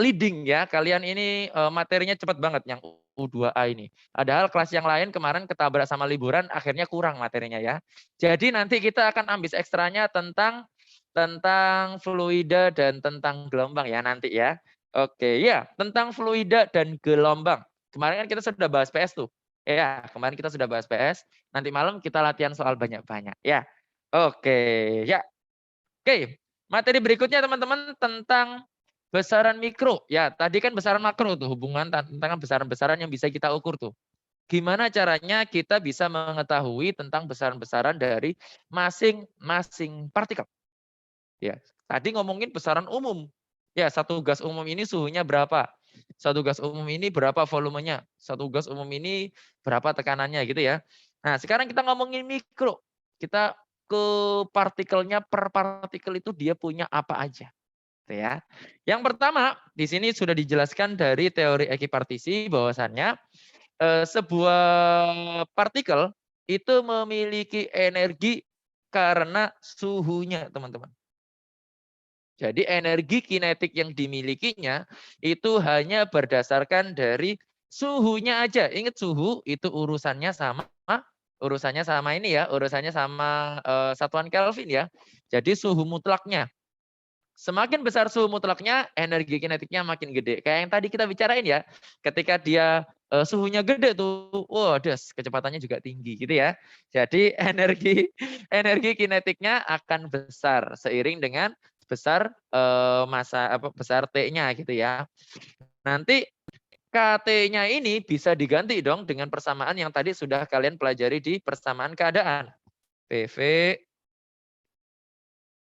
leading ya, kalian ini materinya cepat banget yang U2A ini. Padahal kelas yang lain kemarin ketabrak sama liburan, akhirnya kurang materinya ya. Jadi nanti kita akan Ambis Ekstranya tentang fluida dan tentang gelombang ya nanti ya. Oke, ya, tentang fluida dan gelombang. Kemarin kan kita sudah bahas PS tuh. Ya, kemarin kita sudah bahas PS. Nanti malam kita latihan soal banyak-banyak ya. Oke, ya. Oke, materi berikutnya teman-teman tentang besaran mikro. Ya, tadi kan besaran makro tuh, hubungan tentang besaran-besaran yang bisa kita ukur tuh. Gimana caranya kita bisa mengetahui tentang besaran-besaran dari masing-masing partikel. Ya, tadi ngomongin besaran umum. Ya, satu gas umum ini suhunya berapa? Satu gas umum ini berapa volumenya? Satu gas umum ini berapa tekanannya gitu ya. Nah, sekarang kita ngomongin mikro. Kita ke partikelnya per partikel itu dia punya apa aja. Gitu ya. Yang pertama, di sini sudah dijelaskan dari teori ekipartisi bahwasannya sebuah partikel itu memiliki energi karena suhunya, teman-teman. Jadi energi kinetik yang dimilikinya itu hanya berdasarkan dari suhunya aja. Ingat suhu itu urusannya sama ini ya, urusannya sama satuan Kelvin ya. Jadi suhu mutlaknya. Semakin besar suhu mutlaknya, energi kinetiknya makin gede. Kayak yang tadi kita bicarain ya, ketika dia suhunya gede tuh, wah des, kecepatannya juga tinggi gitu ya. Jadi energi kinetiknya akan besar seiring dengan besar besar T-nya gitu ya. Nanti KT-nya ini bisa diganti dong dengan persamaan yang tadi sudah kalian pelajari di persamaan keadaan. PV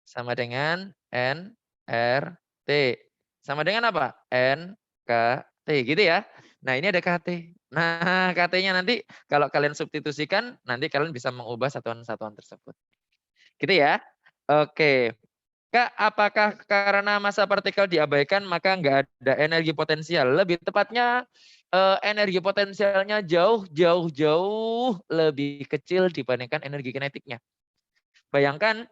sama dengan NRT. Sama dengan apa? NKT gitu ya. Nah ini ada KT. Nah KT-nya nanti kalau kalian substitusikan, nanti kalian bisa mengubah satuan-satuan tersebut. Gitu ya. Oke. Kak, apakah karena massa partikel diabaikan maka nggak ada energi potensial? Lebih tepatnya energi potensialnya jauh lebih kecil dibandingkan energi kinetiknya. Bayangkan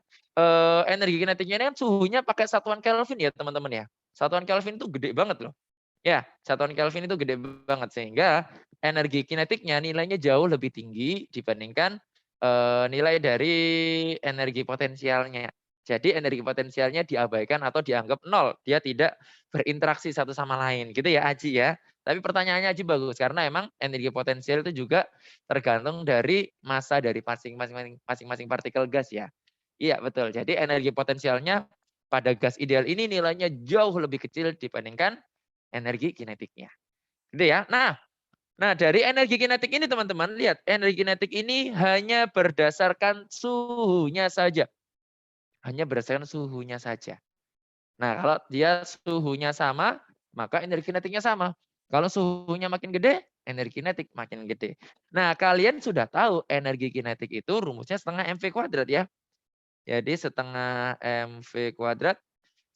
energi kinetiknya ini kan suhunya pakai satuan Kelvin ya teman-teman ya. Satuan Kelvin itu gede banget loh. Ya, satuan Kelvin itu gede banget sehingga energi kinetiknya nilainya jauh lebih tinggi dibandingkan nilai dari energi potensialnya. Jadi energi potensialnya diabaikan atau dianggap nol. Dia tidak berinteraksi satu sama lain. Gitu ya Aji ya. Tapi pertanyaannya Aji bagus karena emang energi potensial itu juga tergantung dari massa dari masing-masing partikel gas ya. Iya betul. Jadi energi potensialnya pada gas ideal ini nilainya jauh lebih kecil dibandingkan energi kinetiknya. Gitu ya. Nah dari energi kinetik ini teman-teman lihat energi kinetik ini hanya berdasarkan suhunya saja. Hanya berdasarkan suhunya saja. Nah kalau dia suhunya sama, maka energi kinetiknya sama. Kalau suhunya makin gede, energi kinetik makin gede. Nah kalian sudah tahu energi kinetik itu rumusnya setengah mv kuadrat ya. Jadi setengah mv kuadrat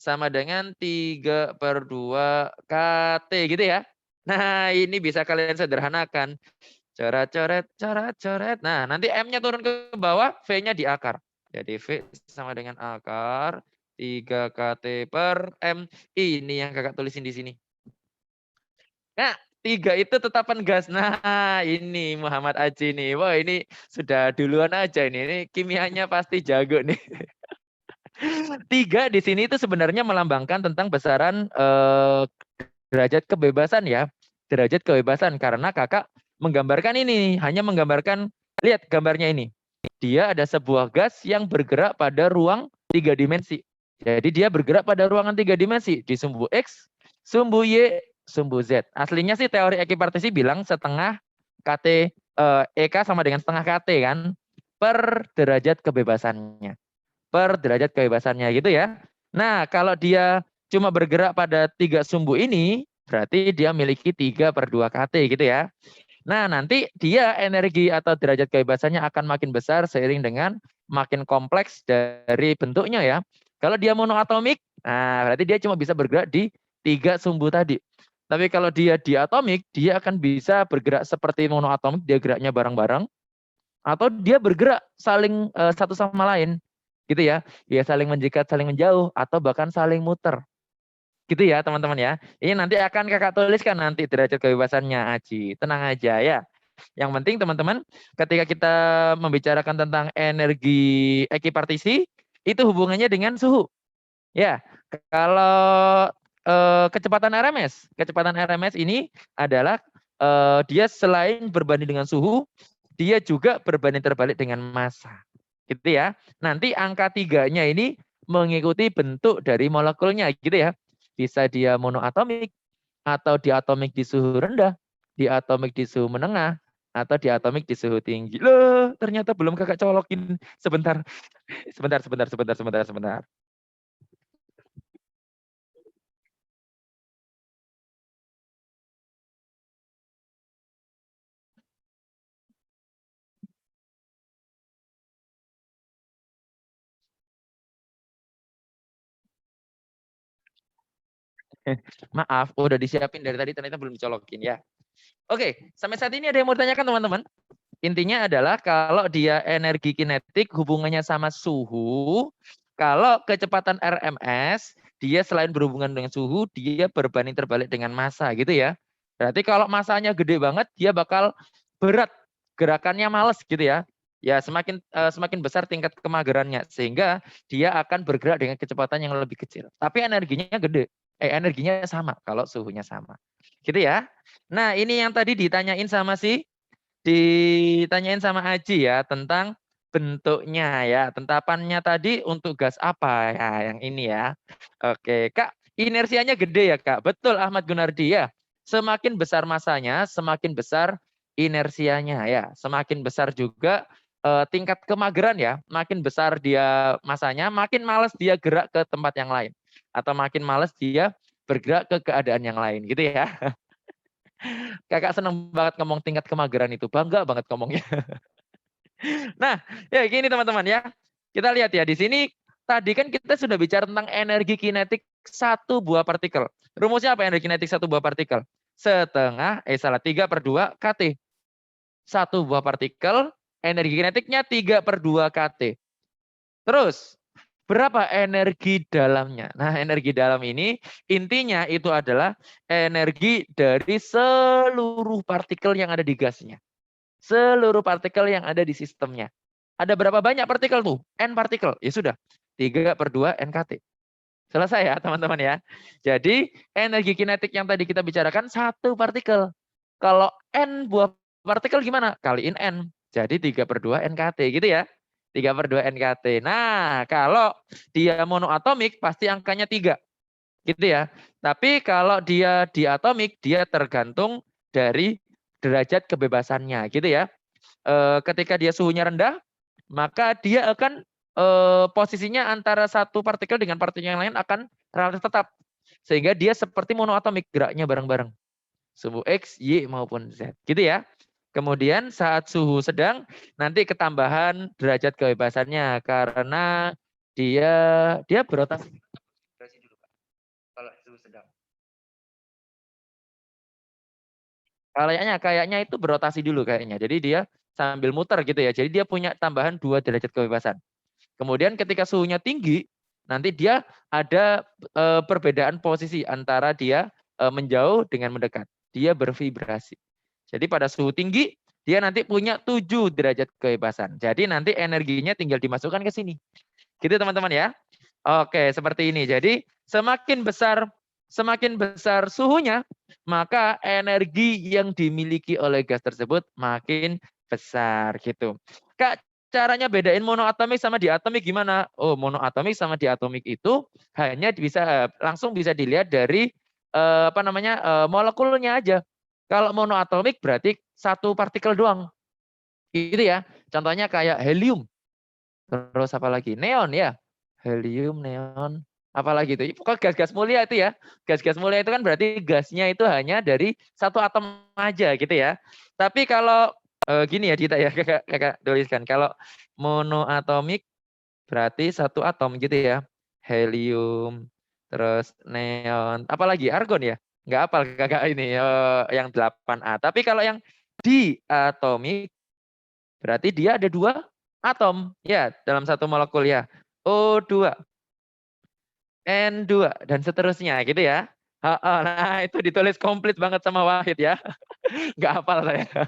sama dengan 3/2 KT gitu ya. Nah ini bisa kalian sederhanakan. Coret-coret, coret-coret. Nah nanti M-nya turun ke bawah, V-nya di akar. Jadi V sama dengan akar 3 KT per M. Ini yang kakak tulisin di sini. Nah, 3 itu tetapan gas. Nah, ini Muhammad Aji nih. Wah, ini sudah duluan aja ini. Ini kimianya pasti jago nih. 3 di sini itu sebenarnya melambangkan tentang besaran derajat kebebasan ya. Derajat kebebasan karena kakak menggambarkan ini, hanya menggambarkan lihat gambarnya ini. Dia ada sebuah gas yang bergerak pada ruang 3 dimensi. Jadi dia bergerak pada ruangan 3 dimensi di sumbu X, sumbu Y, sumbu Z. Aslinya sih teori ekipartisi bilang setengah KT EK sama dengan setengah KT kan per derajat kebebasannya. Per derajat kebebasannya gitu ya. Nah, kalau dia cuma bergerak pada 3 sumbu ini, berarti dia memiliki 3/2 KT gitu ya. Nah, nanti dia energi atau derajat kebebasannya akan makin besar seiring dengan makin kompleks dari bentuknya ya. Kalau dia monoatomik, nah berarti dia cuma bisa bergerak di 3 sumbu tadi. Tapi kalau dia diatomik, dia akan bisa bergerak seperti monoatomik, dia geraknya bareng-bareng. Atau dia bergerak saling satu sama lain. Gitu ya. Dia saling menjikat, saling menjauh, atau bahkan saling muter. Gitu ya teman-teman ya. Ini nanti akan kakak tuliskan nanti derajat kebebasannya Aji. Tenang aja ya. Yang penting teman-teman ketika kita membicarakan tentang energi ekipartisi itu hubungannya dengan suhu. Ya, kalau kecepatan RMS ini adalah dia selain berbanding dengan suhu, dia juga berbanding terbalik dengan massa. Gitu ya. Nanti angka 3-nya ini mengikuti bentuk dari molekulnya gitu ya. Bisa dia monoatomik atau diatomik di suhu rendah, diatomik di suhu menengah, atau diatomik di suhu tinggi. Loh, ternyata belum kakak colokin. Sebentar. Sebentar. Maaf, udah disiapin dari tadi ternyata belum dicolokin ya. Oke, sampai saat ini ada yang mau ditanyakan teman-teman? Intinya adalah kalau dia energi kinetik hubungannya sama suhu, kalau kecepatan RMS, dia selain berhubungan dengan suhu, dia berbanding terbalik dengan massa gitu ya. Berarti kalau massanya gede banget, dia bakal berat, gerakannya males gitu ya. Ya semakin besar tingkat kemagerannya, sehingga dia akan bergerak dengan kecepatan yang lebih kecil. Tapi energinya gede, energinya sama kalau suhunya sama. Gitu ya. Nah ini yang tadi ditanyain sama ditanyain sama Aji ya tentang bentuknya ya. Tentapannya tadi untuk gas apa ya yang ini ya. Oke, Kak, inersianya gede ya, Kak. Betul Ahmad Gunardi ya. Semakin besar masanya, semakin besar inersianya ya. Semakin besar juga tingkat kemageran ya. Makin besar dia masanya, makin males dia gerak ke tempat yang lain atau makin males dia bergerak ke keadaan yang lain gitu ya. Kakak seneng banget ngomong tingkat kemageran itu. Bangga banget ngomongnya. Nah, ya gini teman-teman ya. Kita lihat ya di sini tadi kan kita sudah bicara tentang energi kinetik satu buah partikel. Rumusnya apa energi kinetik satu buah partikel? Setengah, 3/2 kT. Satu buah partikel, energi kinetiknya 3/2 kT. Terus, berapa energi dalamnya? Nah, energi dalam ini intinya itu adalah energi dari seluruh partikel yang ada di gasnya. Seluruh partikel yang ada di sistemnya. Ada berapa banyak partikel tuh? N partikel. Ya sudah, 3/2 NKT. Selesai ya teman-teman ya. Jadi energi kinetik yang tadi kita bicarakan satu partikel. Kalau N buah partikel gimana? Kaliin N. Jadi 3/2 NKT gitu ya. 3/2 NKT. Nah kalau dia monoatomik pasti angkanya 3. Gitu ya. Tapi kalau dia diatomik dia tergantung dari derajat kebebasannya gitu ya. Ketika dia suhunya rendah, maka dia akan posisinya antara satu partikel dengan partikel yang lain akan relatif tetap. Sehingga dia seperti monoatomik geraknya bareng-bareng. Suhu X, Y maupun Z. Gitu ya. Kemudian saat suhu sedang nanti ketambahan derajat kebebasannya karena dia berotasi dulu Pak. Kalau suhu sedang. Kayaknya itu berotasi dulu kayaknya. Jadi dia sambil muter gitu ya. Jadi dia punya tambahan 2 derajat kebebasan. Kemudian ketika suhunya tinggi, nanti dia ada perbedaan posisi antara dia menjauh dengan mendekat. Dia bervibrasi. Jadi pada suhu tinggi, dia nanti punya 7 derajat kebebasan. Jadi nanti energinya tinggal dimasukkan ke sini. Gitu teman-teman ya. Oke, seperti ini. Jadi semakin besar suhunya, maka energi yang dimiliki oleh gas tersebut makin besar gitu. Kak, caranya bedain monoatomik sama diatomik gimana? Oh, monoatomik sama diatomik itu hanya langsung bisa dilihat dari molekulnya aja. Kalau monoatomik berarti satu partikel doang. Gitu ya. Contohnya kayak helium. Terus apa lagi? Neon ya. Helium, neon, apalagi itu. Pokoknya gas-gas mulia itu ya. Gas-gas mulia itu kan berarti gasnya itu hanya dari satu atom aja gitu ya. Tapi kalau gini ya Dita ya, kakak tuliskan. Kalau monoatomik berarti satu atom gitu ya. Helium, terus neon, apalagi argon ya. Enggak hafal kakak ini yang 8A. Tapi kalau yang diatomik berarti dia ada 2 atom ya dalam satu molekul ya. O2, N2 dan seterusnya gitu ya. Nah itu ditulis komplit banget sama Wahid ya. Nggak hafal saya.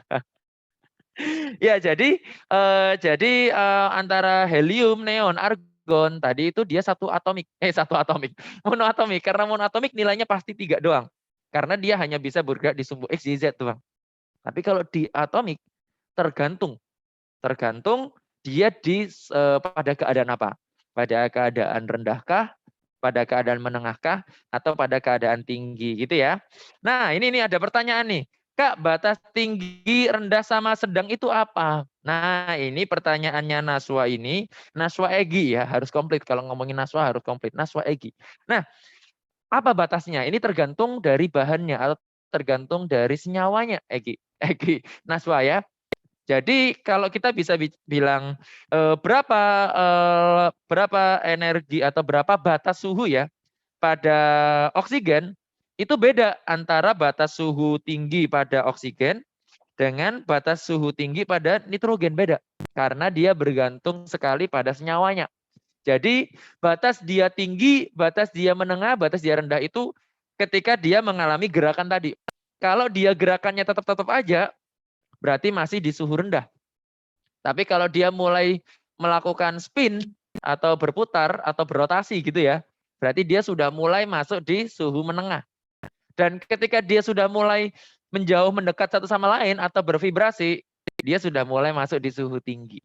Ya jadi antara helium, neon, argon tadi itu dia satu atomik, monoatomik. Karena monoatomik nilainya pasti 3 doang. Karena dia hanya bisa bergerak di sumbu X, Y, Z doang. Tapi kalau di atomik tergantung dia pada keadaan apa? Pada keadaan rendahkah, pada keadaan menengahkah, atau pada keadaan tinggi gitu ya. Nah ini ada pertanyaan nih. Kak, batas tinggi, rendah, sama sedang itu apa? Nah ini pertanyaannya Naswa ini. Naswa Egi ya, harus komplit. Kalau ngomongin Naswa harus komplit. Naswa Egi. Nah apa batasnya? Ini tergantung dari bahannya atau tergantung dari senyawanya Egi Naswa ya. Jadi kalau kita bisa bilang berapa energi atau berapa batas suhu ya pada oksigen, Itu beda antara batas suhu tinggi pada oksigen dengan batas suhu tinggi pada nitrogen, beda. Karena dia bergantung sekali pada senyawanya. Jadi batas dia tinggi, batas dia menengah, batas dia rendah itu ketika dia mengalami gerakan tadi. Kalau dia gerakannya tetap aja, berarti masih di suhu rendah. Tapi kalau dia mulai melakukan spin atau berputar atau berotasi gitu ya, berarti dia sudah mulai masuk di suhu menengah. Dan ketika dia sudah mulai menjauh mendekat satu sama lain atau bervibrasi, dia sudah mulai masuk di suhu tinggi.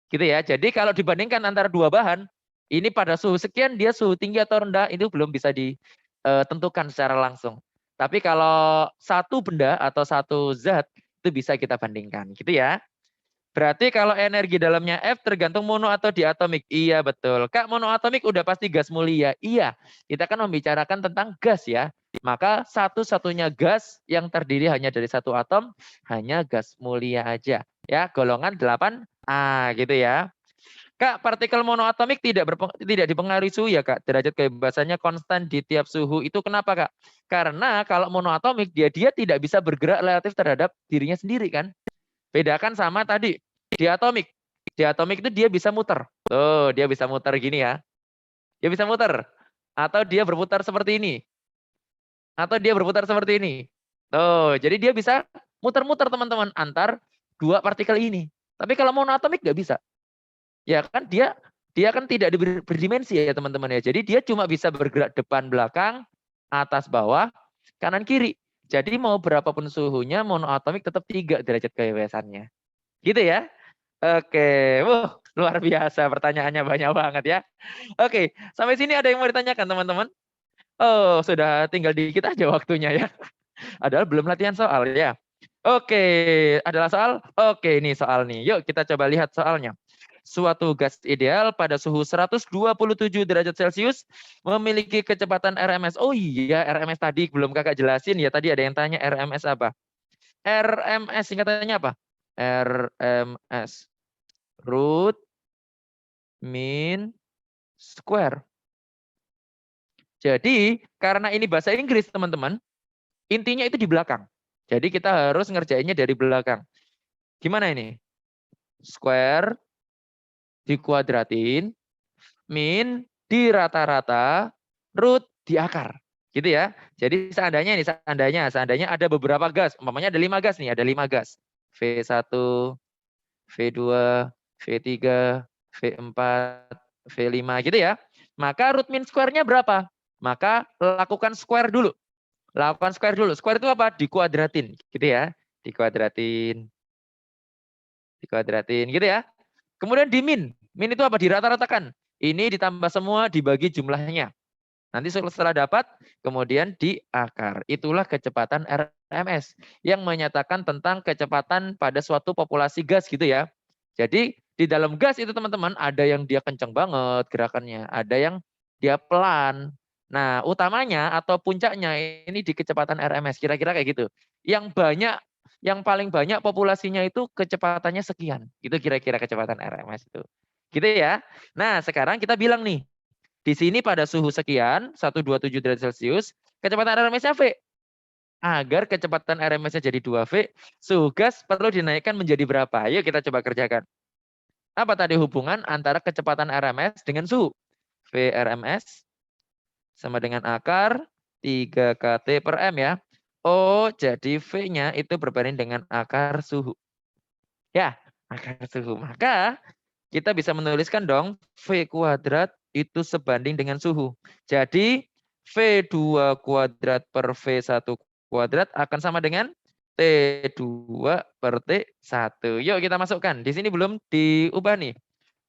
Gitu ya. Jadi kalau dibandingkan antara dua bahan, ini pada suhu sekian dia suhu tinggi atau rendah itu belum bisa ditentukan secara langsung. Tapi kalau satu benda atau satu zat itu bisa kita bandingkan, gitu ya. Berarti kalau energi dalamnya F tergantung mono atau diatomik. Iya betul. Kak, monoatomik udah pasti gas mulia. Iya. Kita kan membicarakan tentang gas ya. Maka satu-satunya gas yang terdiri hanya dari satu atom hanya gas mulia aja. Ya, golongan 8A gitu ya. Kak, partikel monoatomik tidak dipengaruhi suhu ya Kak. Derajat kebebasannya konstan di tiap suhu. Itu kenapa Kak? Karena kalau monoatomik dia tidak bisa bergerak relatif terhadap dirinya sendiri kan. Bedakan sama tadi diatomik. Diatomik itu dia bisa muter. Tuh, dia bisa muter gini ya. Dia bisa muter. Atau dia berputar seperti ini. Atau dia berputar seperti ini. Tuh, jadi dia bisa muter-muter teman-teman antar dua partikel ini. Tapi kalau monoatomik nggak bisa. Ya kan dia kan tidak berdimensi ya teman-teman ya. Jadi dia cuma bisa bergerak depan belakang, atas bawah, kanan kiri. Jadi mau berapapun suhunya monoatomik tetap 3 derajat kebebasannya. Gitu ya. Oke, luar biasa pertanyaannya banyak banget ya. Oke, sampai sini ada yang mau ditanyakan teman-teman? Oh, sudah tinggal dikit aja waktunya ya. Adalah belum latihan soal ya. Oke, adalah soal? Oke, ini soal nih. Yuk kita coba lihat soalnya. Suatu gas ideal pada suhu 127 derajat Celcius memiliki kecepatan RMS. Oh iya, RMS tadi belum kakak jelasin ya. Tadi ada yang tanya RMS apa? RMS singkatannya apa? RMS. Root mean square. Jadi karena ini bahasa Inggris teman-teman, intinya itu di belakang. Jadi kita harus ngerjainnya dari belakang. Gimana ini? Square dikuadratin, min di rata-rata, root di akar. Gitu ya. Jadi seandainya ada beberapa gas, umpamanya ada 5 gas nih, ada 5 gas. V1, V2, V3, V4, V5 gitu ya. Maka root mean square-nya berapa? Maka lakukan square dulu. Lakukan square dulu. Square itu apa? Dikuadratin gitu ya. Dikuadratin. Dikuadratin gitu ya. Kemudian di min. Min itu apa? Dirata-ratakan. Ini ditambah semua dibagi jumlahnya. Nanti setelah dapat, kemudian di akar. Itulah kecepatan RMS yang menyatakan tentang kecepatan pada suatu populasi gas gitu ya. Jadi di dalam gas itu teman-teman ada yang dia kencang banget gerakannya, ada yang dia pelan. Nah, utamanya atau puncaknya ini di kecepatan RMS, kira-kira kayak gitu. Yang paling banyak populasinya itu kecepatannya sekian. Itu kira-kira kecepatan RMS itu. Gitu ya. Nah, sekarang kita bilang nih, di sini pada suhu sekian, 127 derajat Celcius, kecepatan RMS-nya V. Agar kecepatan RMS-nya jadi 2V, suhu gas perlu dinaikkan menjadi berapa? Yuk kita coba kerjakan. Apa tadi hubungan antara kecepatan RMS dengan suhu? V RMS sama dengan akar 3 kT per M ya. Oh, jadi V-nya itu berbanding dengan akar suhu. Ya, akar suhu. Maka kita bisa menuliskan dong V kuadrat itu sebanding dengan suhu. Jadi V2 kuadrat per V1 kuadrat akan sama dengan T2 per T1. Yuk kita masukkan. Di sini belum diubah nih.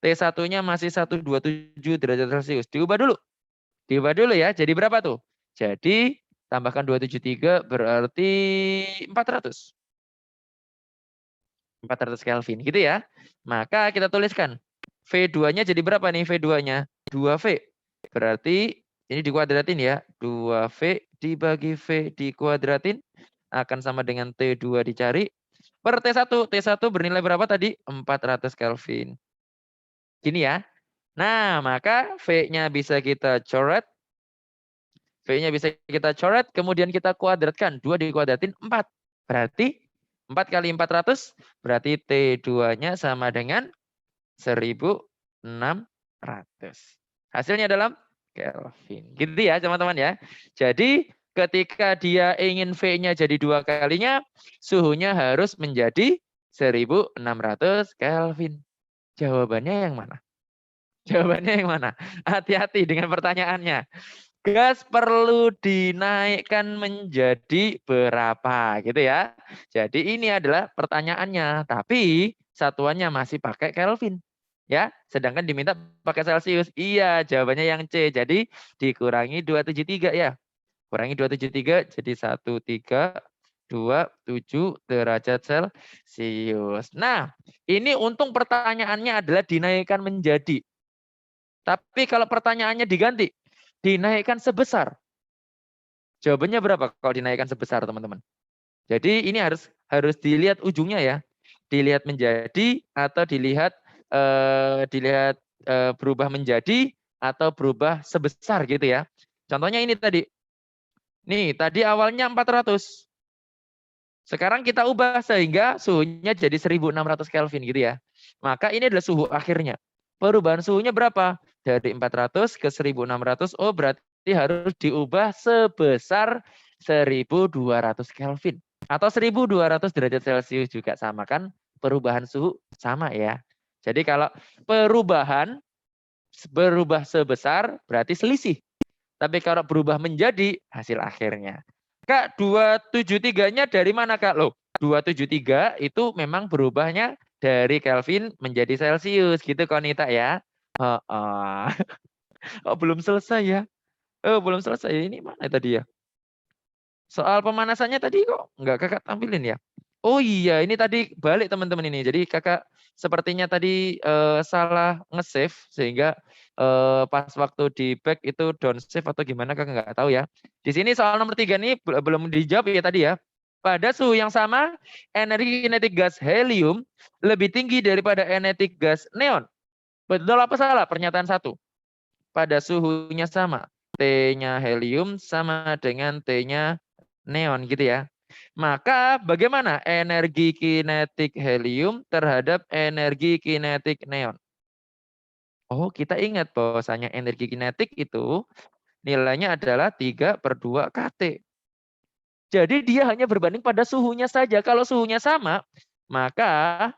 T1-nya masih 127 derajat Celcius. Diubah dulu. Diubah dulu ya. Jadi berapa tuh? Jadi tambahkan 273 berarti 400. 400 Kelvin gitu ya. Maka kita tuliskan V2-nya jadi berapa nih V2-nya? 2V. Berarti ini dikuadratin ya. 2V dibagi V dikuadratin akan sama dengan T2 dicari per T1. T1 bernilai berapa tadi? 400 Kelvin. Gini ya. Nah, maka V-nya bisa kita coret V-nya bisa kita coret, kemudian kita kuadratkan. 2 dikuadratin 4. Berarti 4 kali 400, berarti T2-nya sama dengan 1600. Hasilnya dalam Kelvin. Gitu ya teman-teman ya. Jadi ketika dia ingin V-nya jadi 2 kalinya, suhunya harus menjadi 1600 Kelvin. Jawabannya yang mana? Jawabannya yang mana? Hati-hati dengan pertanyaannya. Gas perlu dinaikkan menjadi berapa gitu ya. Jadi ini adalah pertanyaannya, tapi satuannya masih pakai Kelvin. Ya, sedangkan diminta pakai Celcius. Iya, jawabannya yang C. Jadi dikurangi 273 ya. Kurangi 273 jadi 1327 derajat Celcius. Nah, ini untung pertanyaannya adalah dinaikkan menjadi. Tapi kalau pertanyaannya diganti, dinaikkan sebesar. Jawabannya berapa kalau dinaikkan sebesar, teman-teman? Jadi ini harus dilihat ujungnya ya. Dilihat menjadi atau dilihat berubah menjadi atau berubah sebesar gitu ya. Contohnya ini tadi. Nih, tadi awalnya 400. Sekarang kita ubah sehingga suhunya jadi 1600 Kelvin gitu ya. Maka ini adalah suhu akhirnya. Perubahan suhunya berapa? Dari 400 ke 1600. Oh, berarti harus diubah sebesar 1200 Kelvin. Atau 1200 derajat Celcius juga sama kan? Perubahan suhu sama ya. Jadi kalau perubahan berubah sebesar berarti selisih. Tapi kalau berubah menjadi hasil akhirnya. Kak, 273-nya dari mana, Kak? Loh, 273 itu memang berubahnya dari Kelvin menjadi Celcius gitu, Konita ya. Oh, oh, belum selesai ya. Oh, belum selesai. Ini mana tadi ya? Soal pemanasannya tadi kok nggak Kakak tampilin ya? Oh iya, ini tadi balik teman-teman ini. Jadi Kakak sepertinya tadi salah nge-save sehingga pas waktu di back itu down save atau gimana Kakak nggak tahu ya. Di sini soal nomor 3 ini belum dijawab ya tadi ya. Pada suhu yang sama, energi kinetik gas helium lebih tinggi daripada energi gas neon. Betul apa salah? Pernyataan 1. Pada suhunya sama, T-nya helium sama dengan T-nya neon gitu ya. Maka bagaimana energi kinetik helium terhadap energi kinetik neon? Oh, kita ingat bahwasanya energi kinetik itu nilainya adalah 3/2 kT. Jadi dia hanya berbanding pada suhunya saja. Kalau suhunya sama, maka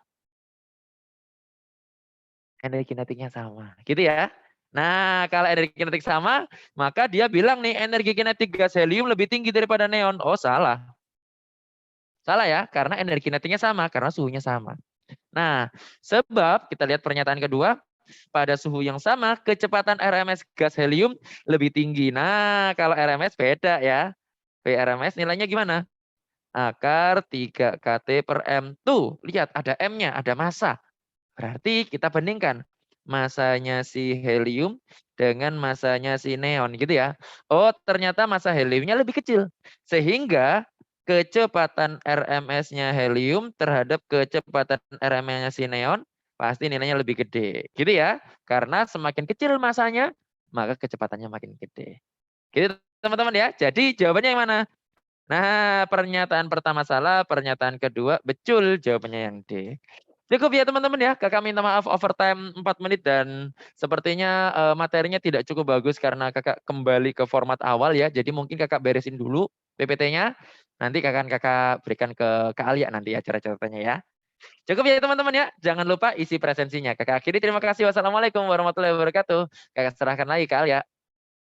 energi kinetiknya sama. Gitu ya. Nah, kalau energi kinetik sama, maka dia bilang nih energi kinetik gas helium lebih tinggi daripada neon. Oh, salah. Salah ya, karena energi kinetiknya sama, karena suhunya sama. Nah, sebab kita lihat pernyataan kedua, pada suhu yang sama, kecepatan RMS gas helium lebih tinggi. Nah, kalau RMS beda ya. VRMS nilainya gimana? Akar 3 kT per M. Tuh, lihat ada M-nya, ada massa. Berarti kita bandingkan masanya si helium dengan masanya si neon gitu ya. Oh, ternyata massa heliumnya lebih kecil. Sehingga kecepatan RMS-nya helium terhadap kecepatan RMS-nya si neon pasti nilainya lebih gede. Gitu ya. Karena semakin kecil masanya, maka kecepatannya makin gede. Gitu teman-teman ya. Jadi jawabannya yang mana? Nah, pernyataan pertama salah, pernyataan kedua betul, jawabannya yang D. Cukup ya teman-teman ya, Kakak minta maaf overtime 4 menit dan sepertinya materinya tidak cukup bagus karena Kakak kembali ke format awal ya. Jadi mungkin Kakak beresin dulu PPT-nya, nanti Kakak berikan ke Kak Alia nanti acara catatannya ya. Cukup ya teman-teman ya, jangan lupa isi presensinya. Kakak akhiri, terima kasih. Wassalamualaikum warahmatullahi wabarakatuh. Kakak serahkan lagi ke Alia.